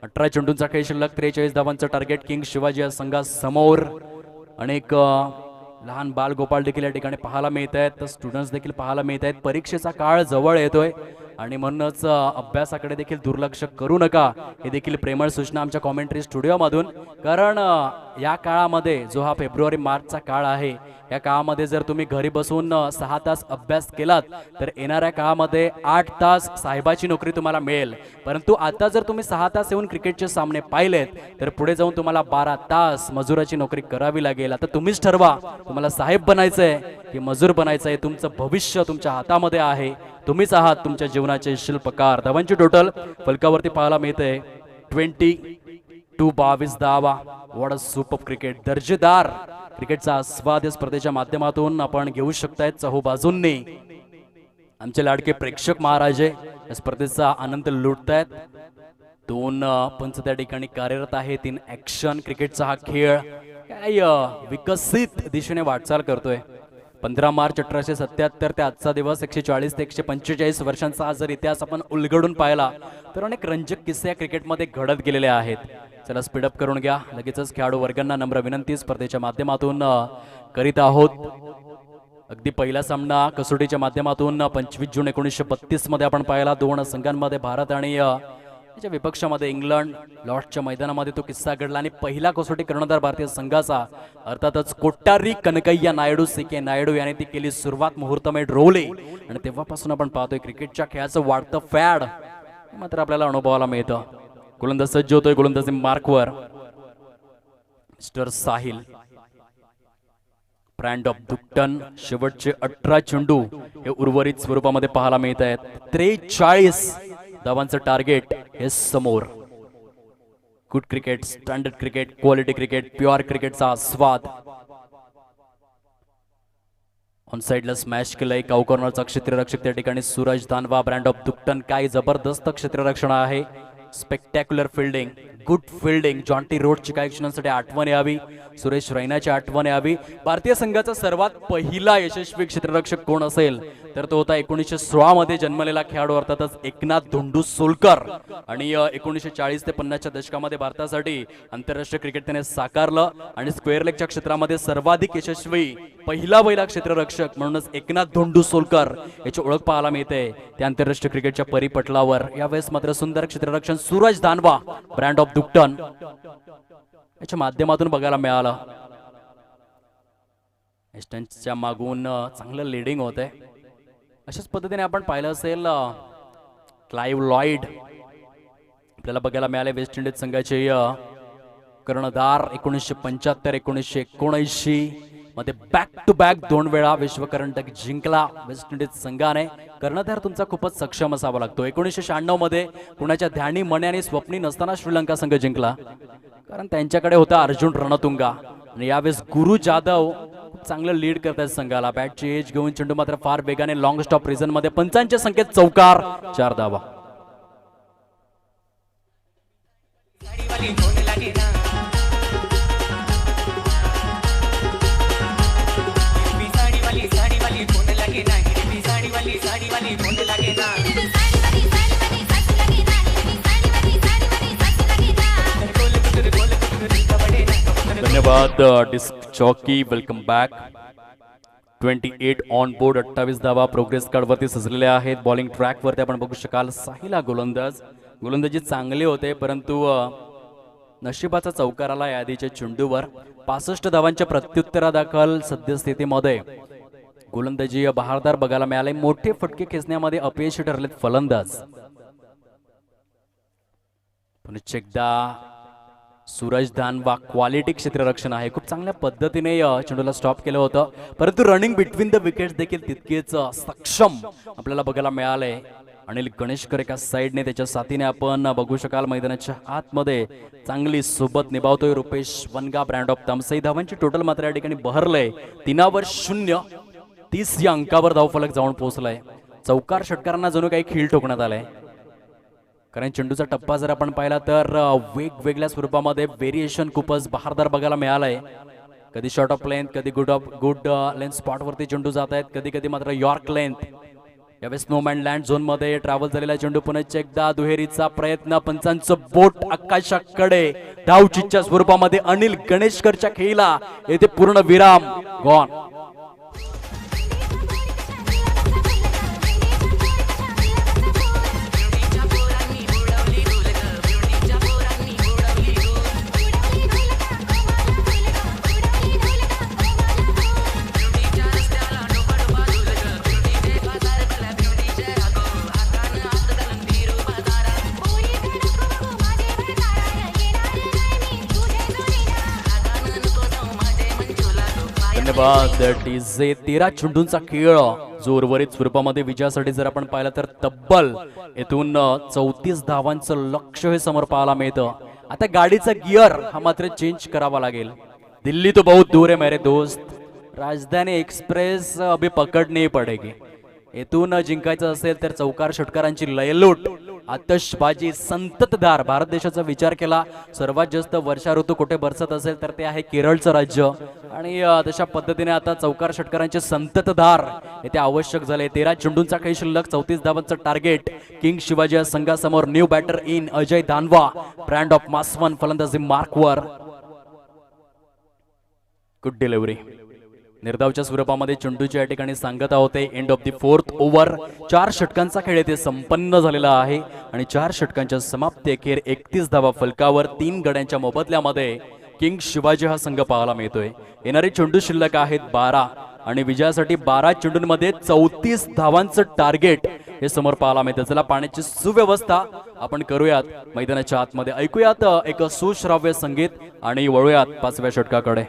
18 चेंडूंचा खेळ शिल्लक 43 धावांचं टार्गेट. किंग शिवाजी या संघासमोर अनेक लहान बाल गोपाळ देखील या ठिकाणी पाहायला मिळत आहेत. स्टुडंट्स देखील पाहायला मिळत आहेत. परीक्षेचा काळ जवळ येतोय आणि म्हणूनच अभ्यासाकडे देखील दुर्लक्ष करू नका हे देखील प्रेमळ सूचना आमच्या कॉमेंट्री स्टुडिओमधून. कारण या काळामध्ये जो हा फेब्रुवारी मार्चचा काळ आहे या काळामध्ये जर तुम्ही घरी बसून 6 तास अभ्यास केलात तर येणाऱ्या काळामध्ये 8 तास साहेबाची नोकरी तुम्हाला मिळेल. परंतु आता जर तुम्ही 6 तास येऊन क्रिकेटचे सामने पाहिलेत तर पुढे जाऊन तुम्हाला 12 तास मजुराची नोकरी करावी लागेल. आता तुम्हीच ठरवा तुम्हाला साहेब बनायचंय की मजूर बनायचंय. तुमचं भविष्य तुमच्या हातामध्ये आहे. तुम्हीच आहात तुमच्या जीवनाचे शिल्पकार. धावांची टोटल फलकावरती पाहायला मिळते 22 धावा. What a super cricket. दर्जेदार क्रिकेटचा आस्वाद या स्पर्धेच्या माध्यमातून आपण घेऊ शकतायत. चहूबाजूंनी आमचे लाडके प्रेक्षक महाराजे या स्पर्धेचा आनंद लुटतायत. 2 पंच त्या ठिकाणी कार्यरत आहेत. इन ऍक्शन क्रिकेटचा हा खेळ काय विकसित दिशेने वाटचाल करतोय. 15 मार्च 1877 ते आजचा दिवस 140 ते 145 वर्षांचा हा जर इतिहास आपण उलगडून पाहिला तर अनेक रंजक किस्से या क्रिकेटमध्ये घडत गेलेले आहेत. चला स्पीडअप करून घ्या. लगेचच खेळाडू वर्गांना नम्र विनंती स्पर्धेच्या माध्यमातून करीत आहोत. अगदी पहिला सामना कसोटीच्या माध्यमातून 25 जून 1932 मध्ये आपण पाहिला. 2 संघांमध्ये भारत आणि त्याच्या विपक्षामध्ये इंग्लंड. लॉर्ड्सच्या मैदानामध्ये तो किस्सा घडला आणि पहिला कसोटी कर्णधार भारतीय संघाचा अर्थातच कोट्टारी कनकय्या नायडू CK नायडू याने ती केली सुरुवात मुहूर्तमेढ रोवली आणि तेव्हापासून आपण पाहतोय क्रिकेटच्या खेळाचं वाढतं फॅड मात्र आपल्याला अनुभवायला मिळतं. गोलंदाज सज्ज होतोय. गोलंदाजी मार्कवर मिस्टर साहिल ब्रँड ऑफ दुकटन. शेवटचे 18 चेंडू हे उर्वरित स्वरूपामध्ये पाहायला मिळत आहेत. 43 धावांचं टार्गेट हे समोर. Good cricket, standard cricket, quality cricket, pure क्रिकेटचा आस्वाद. ऑन साइडला स्मॅश केलंय. काऊ कॉर्नरचा क्षेत्ररक्षक त्या ठिकाणी सूरज धानवा ब्रँड ऑफ दुकटन. काय जबरदस्त क्षेत्ररक्षण आहे. Spectacular fielding. Good fielding. Jonty रोडची काही क्षणांसाठी आठवण यावी, सुरेश रैनाची आठवण यावी. भारतीय संघाचा सर्वात पहिला यशस्वी क्षेत्ररक्षक कोण असेल तर तो होता 1916 मध्ये जन्मलेला खेळाडू अर्थातच एकनाथ धोंडू सोलकर. आणि 1940 ते 50च्या दशकामध्ये भारतासाठी आंतरराष्ट्रीय क्रिकेट त्याने साकारलं आणि स्क्वेअर लेगच्या क्षेत्रामध्ये सर्वाधिक यशस्वी पहिला क्षेत्ररक्षक म्हणूनच एकनाथ धोंडू सोलकर याची ओळख पाहायला मिळते त्या आंतरराष्ट्रीय क्रिकेटच्या परिपटलावर. यावेळेस मात्र सुंदर क्षेत्ररक्षण सूरज धानवा ब्रँड ऑफ दुकटन याच्या माध्यमातून बघायला मिळालं. स्टंट्सच्या मागून चांगलं लीडिंग होतंय. अशाच पद्धतीने आपण पाहिलं असेल क्लाइव्ह लॉइड आपल्याला बघायला मिळाले वेस्ट इंडिज संघाचे कर्णधार. 1975 1979 मध्ये बॅक टू बॅक 2 वेळा विश्वकरंडक जिंकला वेस्ट इंडिज संघाने. कर्णधार तुमचा खूपच सक्षम असावा लागतो. 1996 मध्ये पुण्याच्या ध्यानी मने आणि स्वप्नी नसताना श्रीलंका संघ जिंकला कारण त्यांच्याकडे होता अर्जुन रणतुंगा. आणि यावेळेस गुरु जाधव खूप चांगलं लीड करतात संघाला. बॅटची एज घेऊन चेंडू मात्र फार वेगाने लॉंग स्टॉप रिझन मध्ये पंचांच्या संख्येत चौकार 4 धावा. धन्यवाद डिस्क चौकी. Welcome back. 28 on board. 28 धावा प्रोग्रेस कार्ड वरती सजलेल्या आहेत. बॉलिंग ट्रॅक वरती आपण बघू शकाल साहिला गोलंदाजी चांगली होते परंतु नशिबाचा चौकार आला यादीच्या चेंडूवर. 65 धावांच्या प्रत्युत्तरादाखल सद्यस्थितीमध्ये गोलंदाजी बहारदार बघायला मिळाले. मोठे फटके खेचण्यामध्ये अपयशी ठरलेत फलंदाज. पुन्हा एकदा सूरज धानवा क्वालिटी क्षेत्ररक्षण आहे. खूप चांगल्या पद्धतीने चेंडूला स्टॉप केलं होतं परंतु रनिंग बिटवीन द विकेट्स देखील तितकेच सक्षम आपल्याला बघायला मिळाले. अनिल गणेशकर एका साईडने त्याच्या साथीने आपण बघू शकाल मैदानाच्या आतमध्ये चांगली सोबत निभावतोय. Rupesh Vanga brand of Tamsai. धावांची टोटल मात्र या ठिकाणी बहरलंय 3/0. 30 या अंकावर धावफलक जाऊन पोहोचलाय. चौकार षटकारांना जणू काही खीळ ठोकण्यात आलाय कारण चेंडूचा टप्पा जर आपण पाहिला तर वेगवेगळ्या स्वरूपामध्ये व्हेरिएशन खूपच बहारदार बघायला मिळालाय. कधी शॉर्ट ऑफ लेंथ, कधी गुड लेंथ स्पॉट वरती चेंडू जात आहेत, कधी कधी मात्र यॉर्क लेंथ. यावेळेस स्नोमॅन लँड झोन मध्ये ट्रॅव्हल झालेला चेंडू पुन्हा एकदा दुहेरीचा प्रयत्न. पंचांचं बोट आकाशाकडे. धावचीच्या स्वरूपामध्ये अनिल गणेशकरच्या खेळीला येथे पूर्ण विराम. गॉन. धन्यवाद डीजे. 13 चेंडूंचा खेळ जो उर्वरित स्वरूपामध्ये विजयासाठी जर आपण पाहिलं तर तब्बल येथून 34 धावांचं लक्ष्य हे समोर पाहायला मिळतं. आता गाडीचा गिअर हा मात्र चेंज करावा लागेल. दिल्ली तो बहुत दूर है मेरे दोस्त. राजधानी एक्सप्रेस अभी पकडणे पडेगी. येथून जिंकायचं असेल तर चौकार षटकारांची लयलूट, आतषबाजी, संततधार. भारत देशाचा विचार केला सर्वात जास्त वर्षा ऋतू कुठे बरसत असेल तर ते आहे केरळचं राज्य आणि तशा पद्धतीने आता चौकार षटकारांचे संततधार येथे आवश्यक झाले. 13 चेंडूंचा काही शिल्लक, 34 धावांचं टार्गेट. किंग शिवाजी या संघासमोर. New batter in Ajay Dhanwa brand of Maswan फलंदाजी मार्कवर. Good delivery. निर्धावच्या स्वरूपामध्ये चेंडूच्या या ठिकाणी सांगता होते. End of the 4th over. 4 षटकांचा खेळ येथे संपन्न झालेला आहे आणि 4 षटकांच्या समाप्ती अखेर 31 धावा फलकावर. 3 गड्यांच्या मोबदल्यामध्ये किंग शिवाजी हा संघ पाहायला मिळतोय. येणारे चेंडू शिल्लक आहेत 12 आणि विजयासाठी 12 चेंडूंमध्ये 34 धावांचं टार्गेट हे समोर पाहायला मिळतं. चला पाण्याची सुव्यवस्था आपण करूयात मैदानाच्या आतमध्ये. ऐकूयात एक सुश्राव्य संगीत आणि वळूयात 5व्या षटकाकडे.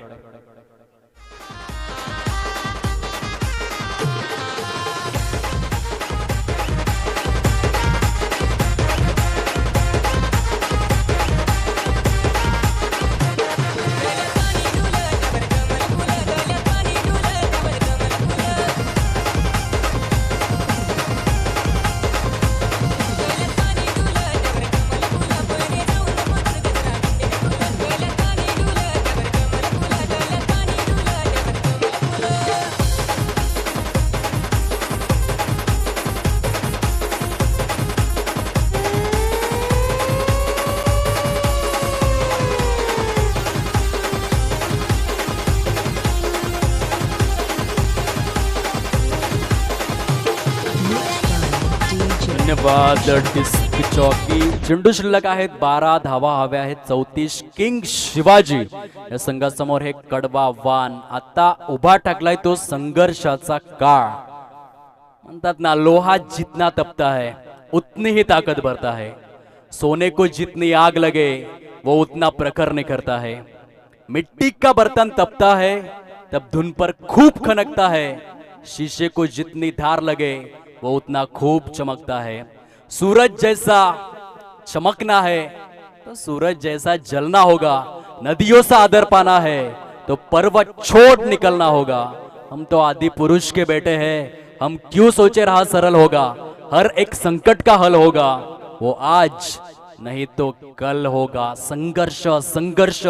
धन्यवाद डिस्क चौकी. चेंडू शिल्लक आहेत 12 धावा हव्या आहेत 34. किंग शिवाजी या संघासमोर हे कडवा वान. आता उभा टाकलाय तो संघर्षाचा काळ. म्हणतात ना, लोहा जितना तपता है उतनी ही ताकत भरता है. सोने को जितनी आग लगे वो उतना प्रखर निखरता है. मिट्टी का बर्तन तपता है तब धुन पर खूब खनकता है. शीशे को जितनी धार लगे वो उतना खूब चमकता है. सूरज जैसा चमकना है तो सूरज जैसा जलना होगा. नदियों सा आदर पाना है तो पर्वत छोड़ निकलना होगा. हम तो आदि पुरुष के बेटे हैं, हम क्यों सोचे रहा सरल होगा. हर एक संकट का हल होगा वो आज नहीं तो कल होगा. संघर्ष संघर्ष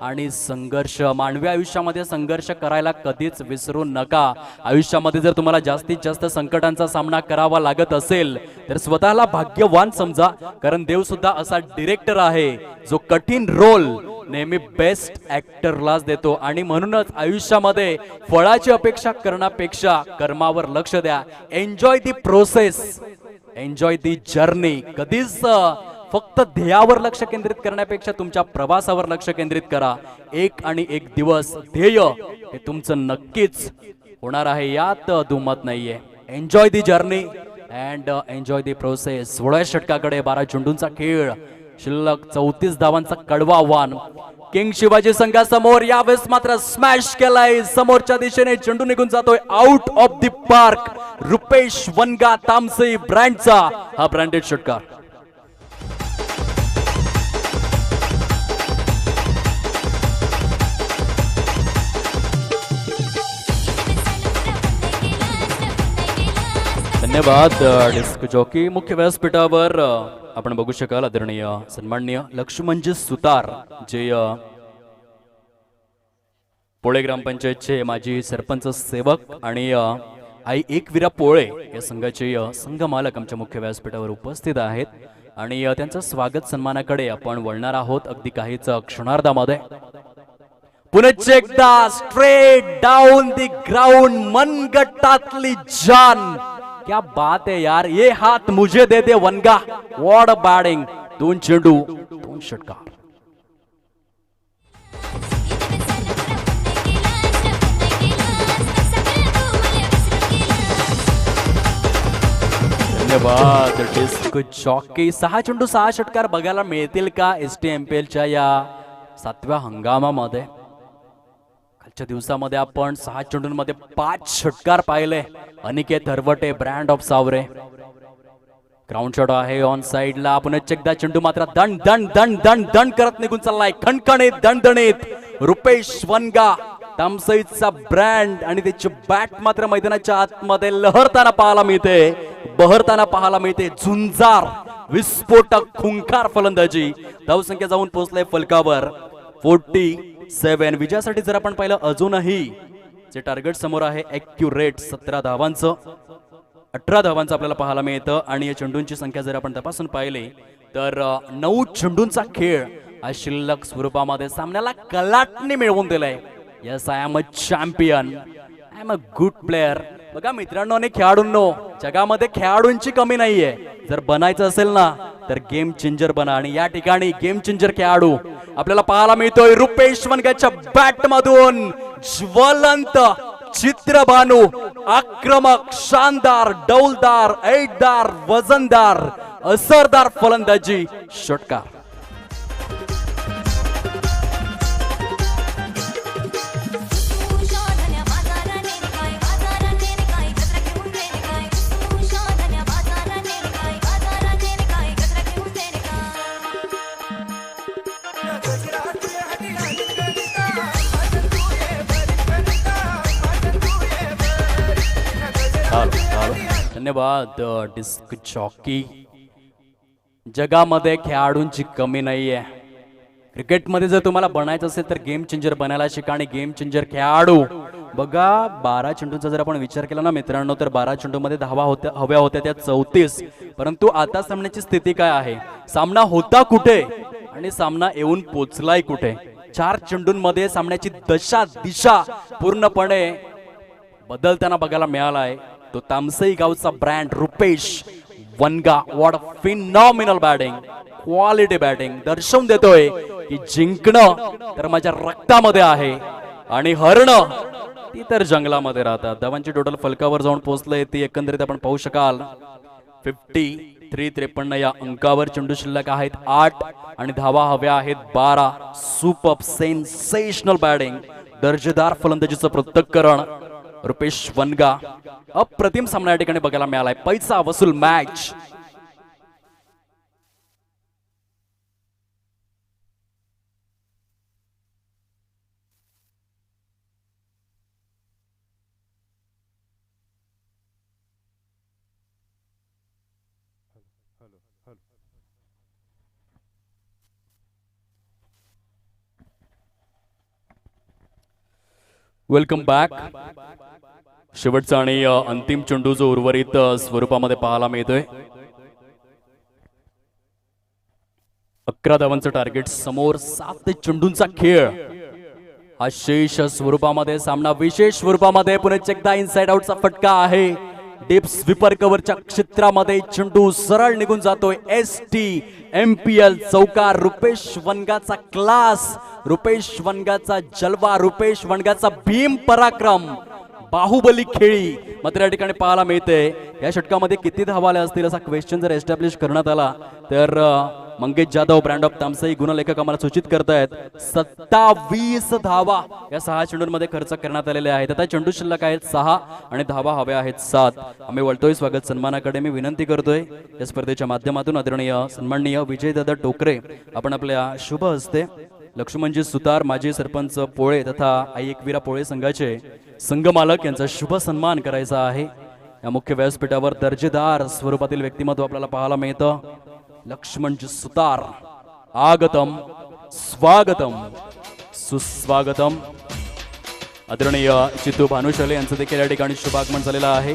आणि संघर्ष. मानवी आयुष्यामध्ये संघर्ष करायला कधीच विसरू नका. आयुष्यामध्ये जर तुम्हाला जास्तीत जास्त संकटांचा सामना करावा लागत असेल तर स्वतःला भाग्यवान समजा, कारण देव सुद्धा असा डिरेक्टर आहे जो कठीण रोल नेहमी बेस्ट ऍक्टरलाच देतो. आणि म्हणूनच आयुष्यामध्ये फळाची अपेक्षा करण्यापेक्षा कर्मावर लक्ष द्या. Enjoy the process, enjoy the journey. कधीच फक्त ध्येयावर लक्ष केंद्रित करण्यापेक्षा तुमच्या प्रवासावर लक्ष केंद्रित करा. एक आणि एक दिवस ध्येय हे तुमचं नक्कीच होणार आहे, यात दुमत नाहीये. Enjoy the journey and enjoy the process. 16 षटकाकडे 12 चेंडूंचा खेळ. शिल्लक 34 धावांचा कडवा वान. किंग शिवाजी संघासमोर यावेळेस मात्र स्मॅश केलाय. समोरच्या दिशेने चेंडू निघून जातोय out of the park. Rupesh Vanga Tamsai ब्रँडचा हा ब्रँडेड षटकार. धन्यवाद डिस्क जॉकी. मुख्य व्यासपीठावर आपण बघू शकाल आदरणीय सन्माननीय लक्ष्मणजी सुतार, जे पोळे ग्रामपंचायतचे माजी सरपंच सेवक आणि आई एकविरा पोळे या संघाचे संघ मालक आमच्या मुख्य व्यासपीठावर उपस्थित आहेत. आणि त्यांचं स्वागत सन्मानाकडे आपण वळणार आहोत अगदी काहीच क्षणार्धामध्ये. पुन्हा एकदा स्ट्रेट डाऊन दी ग्राउंड. मनगटातली जान. क्या बात है यार, ये हाथ मुझे दे दे वनगा. What a batting. 2 चेंडू 2 षटकार. धन्यवाद डिस्क जॉकी. 6 चेंडू 6 षटकार बघायला मिळतील का STMPLच्या या 7व्या हंगामामध्ये. कालच्या दिवसामध्ये आपण 6 चेंडूंमध्ये 5 षटकार पाहिले. अनिकेत हरवटे, ब्रँड ऑफ सावरे. ग्राउंड शॉट आहे ऑन साइडला. पुन्हा एकदा चेंडू मात्र दंड दंड दंड दंड दंड करत निघून चाललाय. खणखणीत दणदणीत. रुपेश वनगा तामसईचा ब्रँड आणि त्याची बॅट मात्र मैदानाच्या आतमध्ये लहरताना पाहायला मिळते, बहरताना पाहायला मिळते. झुंजार विस्फोटक खुंखार फलंदाजी. धावसंख्या जाऊन पोहोचले फलकावर 47. विजयासाठी जर आपण पाहिलं अजूनही जे टार्गेट समोर आहे ॲक्युरेट 17 धावांचं 18 धावांचं आपल्याला पाहायला मिळतं. आणि या चेंडूंची संख्या जर आपण तपासून पाहिली तर 9 चेंडूंचा खेळ हा शिल्लक स्वरूपामध्ये सामन्याला कलाटणी मिळवून दिलाय. Yes, I am a champion, I am a good player. बघा मित्रांनो आणि खेळाडूंनो, जगामध्ये खेळाडूंची कमी नाहीये. जर बनायचं असेल ना तर गेम चेंजर बना. आणि या ठिकाणी गेम चेंजर खेळाडू आपल्याला पाहायला मिळतोय. रुपेश वनगाच्या बॅट मधून ज्वलंत चित्रबानू. आक्रमक, शानदार, डौलदार, ऐटदार, वजनदार, असरदार फलंदाजी. षटकार. धन्यवाद डिस्क जॉकी. जगामध्ये खेळाडूंची कमी नाहीये. क्रिकेटमध्ये जर तुम्हाला बनायचं असेल तर गेम चेंजर बनायला शिका. आणि गेम चेंजर खेळाडू बघा 12 चेंडूंचा जर आपण विचार केला ना मित्रांनो तर 12 चेंडूमध्ये धावा हव्या होत्या त्या 34. परंतु आता सामन्याची स्थिती काय आहे, सामना होता कुठे आणि सामना येऊन पोचलाय कुठे. 4 चेंडूंमध्ये सामन्याची दशा दिशा पूर्णपणे बदलताना बघायला मिळालाय. तो तामसई गावचा brand Rupesh Vanaga. What a phenomenal batting, quality batting दर्शवून देतोय की जिंकणं तर माझ्या रक्तामध्ये आहे आणि हरणं ती तर जंगलामध्ये राहतात. धावांची टोटल फलकावर जाऊन पोहोचलंय ती एकंदरीत आपण पाहू शकाल 53 या अंकावर. चेंडू शिल्लक आहेत 8 आणि धावा हव्या आहेत 12. सुपर सेन्सेशनल बॅटिंग, दर्जेदार फलंदाजीचं पृथक्करण रुपेश वनगा. अप्रतिम सामना या ठिकाणी बघायला मिळालाय. पैसा वसूल मॅच. Welcome back. शेवटचा आणि अंतिम चेंडू जो उर्वरित स्वरूपामध्ये पाहायला मिळतोय. 11 धावांचं टार्गेट समोर. 7 चेंडूंचा खेळ. हा शेष स्वरूपामध्ये सामना विशेष स्वरूपामध्ये. पुन्हा एकदा इनसाइड आउटचा फटका आहे. डीप स्वीपर कव्हरच्या क्षेत्रामध्ये चेंडू सरळ निघून जातोय. STMPL चौकार. रुपेश वनगाचा क्लास, रुपेश वनगाचा जलवा, रुपेश वनगाचा भीम पराक्रम, बाहुबली खेळी मात्र या ठिकाणी पाहायला मिळते. या षटकामध्ये किती धावा आल्या असतील असा क्वेश्चन जर एस्टॅब्लिश करण्यात आला तर मंगेश जाधव ब्रँड ऑफ तामसाई गुणलेखक आम्हाला सूचित करतायत 27 धावा या 6 चेंडूंमध्ये खर्च करण्यात आलेले आहेत. आता चेंडू शिल्लक आहेत 6 आणि धावा हव्या आहेत 7. आम्ही वळतोय स्वागत सन्मानाकडे. मी विनंती करतोय या स्पर्धेच्या माध्यमातून आदरणीय सन्माननीय विजयदादा टोकरे आपण आपल्या शुभ हस्ते लक्ष्मणजी सुतार, माजी सरपंच पोळे तथा आई एकवीरा पोळे संघाचे संघमालक यांचा शुभ सन्मान करायचा आहे. या मुख्य व्यासपीठावर दर्जेदार स्वरूपातील व्यक्तिमत्व आपल्याला पाहायला मिळतं. लक्ष्मणजी सुतार, आगतम, स्वागतम, सुस्वागतम. आदरणीय चितू भानुशाले यांचं देखील या ठिकाणी शुभागमन झालेलं आहे.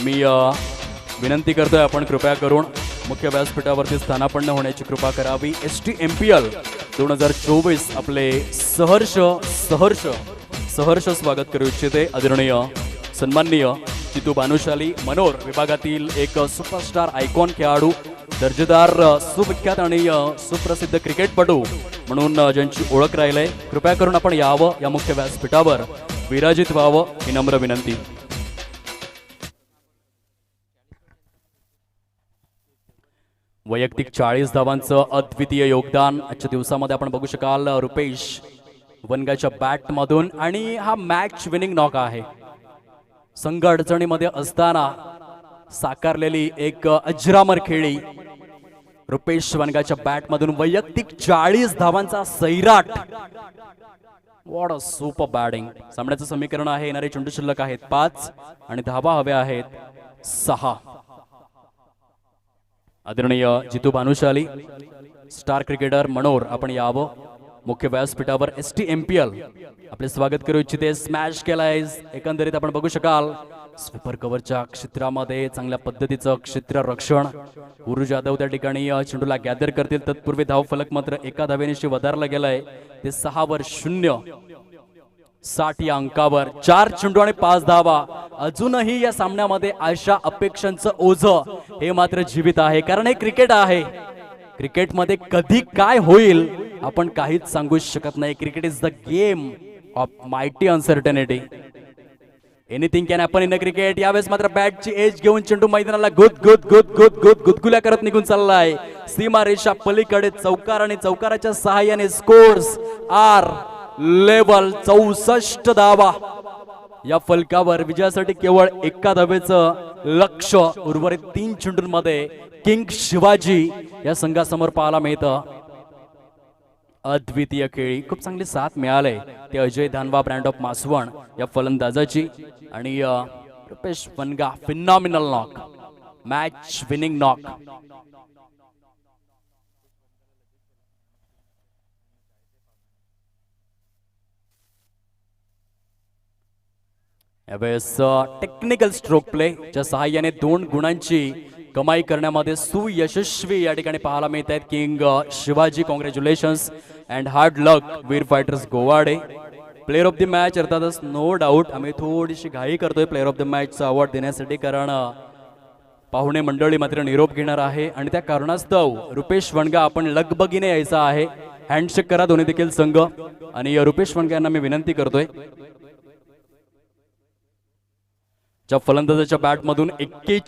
मी विनंती करतोय आपण कृपया करून मुख्य व्यासपीठावरती स्थानापन्न होण्याची कृपा करावी. STMPL 2024 आपले सहर्ष सहर्ष सहर्ष स्वागत करू इच्छिते. आदरणीय सन्माननीय चितू भानुशाली मनोर विभागातील एक सुपरस्टार आयकॉन खेळाडू, दर्जेदार सुविख्यात आणि सुप्रसिद्ध क्रिकेटपटू म्हणून ज्यांची ओळख राहिली आहे, कृपया करून आपण यावं, या मुख्य व्यासपीठावर विराजित व्हावं ही नम्र विनंती. वैयक्तिक 40 धावांचं अद्वितीय योगदान आजच्या दिवसामध्ये आपण बघू शकाल रुपेश वनगाच्या बॅट मधून. आणि हा मॅच विनिंग नॉक आहे. संघ अडचणीमध्ये असताना साकारलेली एक अजरामर खेळी रुपेश वनगाच्या बॅट मधून. वैयक्तिक 40 धावांचा Sairat. What a super batting. सामन्याचं समीकरण आहे येणारे चेंडू शिल्लक आहेत 5 आणि धावा हव्या आहेत 6. आदरणीय जितू भानुशाली, स्टार क्रिकेटर मनोर आपण यावं मुख्य व्यासपीठावर. STMPL आपले स्वागत करू इच्छिते. स्मॅश केलाय एकंदरीत आपण बघू शकाल. स्वीपर कव्हरच्या क्षेत्रामध्ये चांगल्या पद्धतीचं क्षेत्ररक्षण. गुरु जाधव त्या ठिकाणी चेंडूला गॅदर करतील. तत्पूर्वी धाव फलक मात्र एका धावेनिशी वधारला गेलाय. ते 6-0. 60 या अंकावर 4 चेंडू आणि 5 धावा. अजूनही या सामन्यामध्ये आशा अपेक्षांचं ओझं हे मात्र जीवित आहे, कारण हे क्रिकेट आहे. क्रिकेटमध्ये कधी काय होईल आपण काहीच सांगू शकत नाही. Cricket is the game of mighty uncertainty. Anything can happen in the cricket. यावेळेस मात्र बॅटची एज घेऊन चेंडू मैदानाला गुदगुल्या करत निघून चाललाय. सीमा रेषा पलीकडे चौकार आणि चौकाराच्या सहाय्याने स्कोर्स आर लेवल 64 धावा. या फलकावर विजयासाठी केवळ एका धावेचं लक्ष. उर्वरित 3 चेंडूंमध्ये किंग शिवाजी या संघासमोर पाहायला मिळतं. अद्वितीय खेळी, खूप चांगली साथ मिळाले ते अजय धानवा ब्रँड ऑफ मासवण या फलंदाजाची. आणि Rupesh Vanaga phenomenal knock, match winning knock. यावेळेस टेक्निकल स्ट्रोक प्ले च्या सहाय्याने 2 गुणांची कमाई करण्यामध्ये सुयशस्वी या ठिकाणी पाहायला मिळत आहेत king Shivaji. Congratulations and hard luck Veer fighters Gowade. Player of the match अर्थातच नो डाऊट आम्ही थोडीशी घाई करतोय प्लेअर ऑफ द मॅचचा अवॉर्ड देण्यासाठी, कारण पाहुणे मंडळी मात्र निरोप घेणार आहे आणि त्या कारणास्तव रुपेश वणगा आपण लगबगीने यायचा आहे. हँडशेक करा दोन्ही देखील संघ. आणि रुपेश वणगा यांना मी विनंती करतोय, ज्या फलंदाजाच्या बॅटमधून 41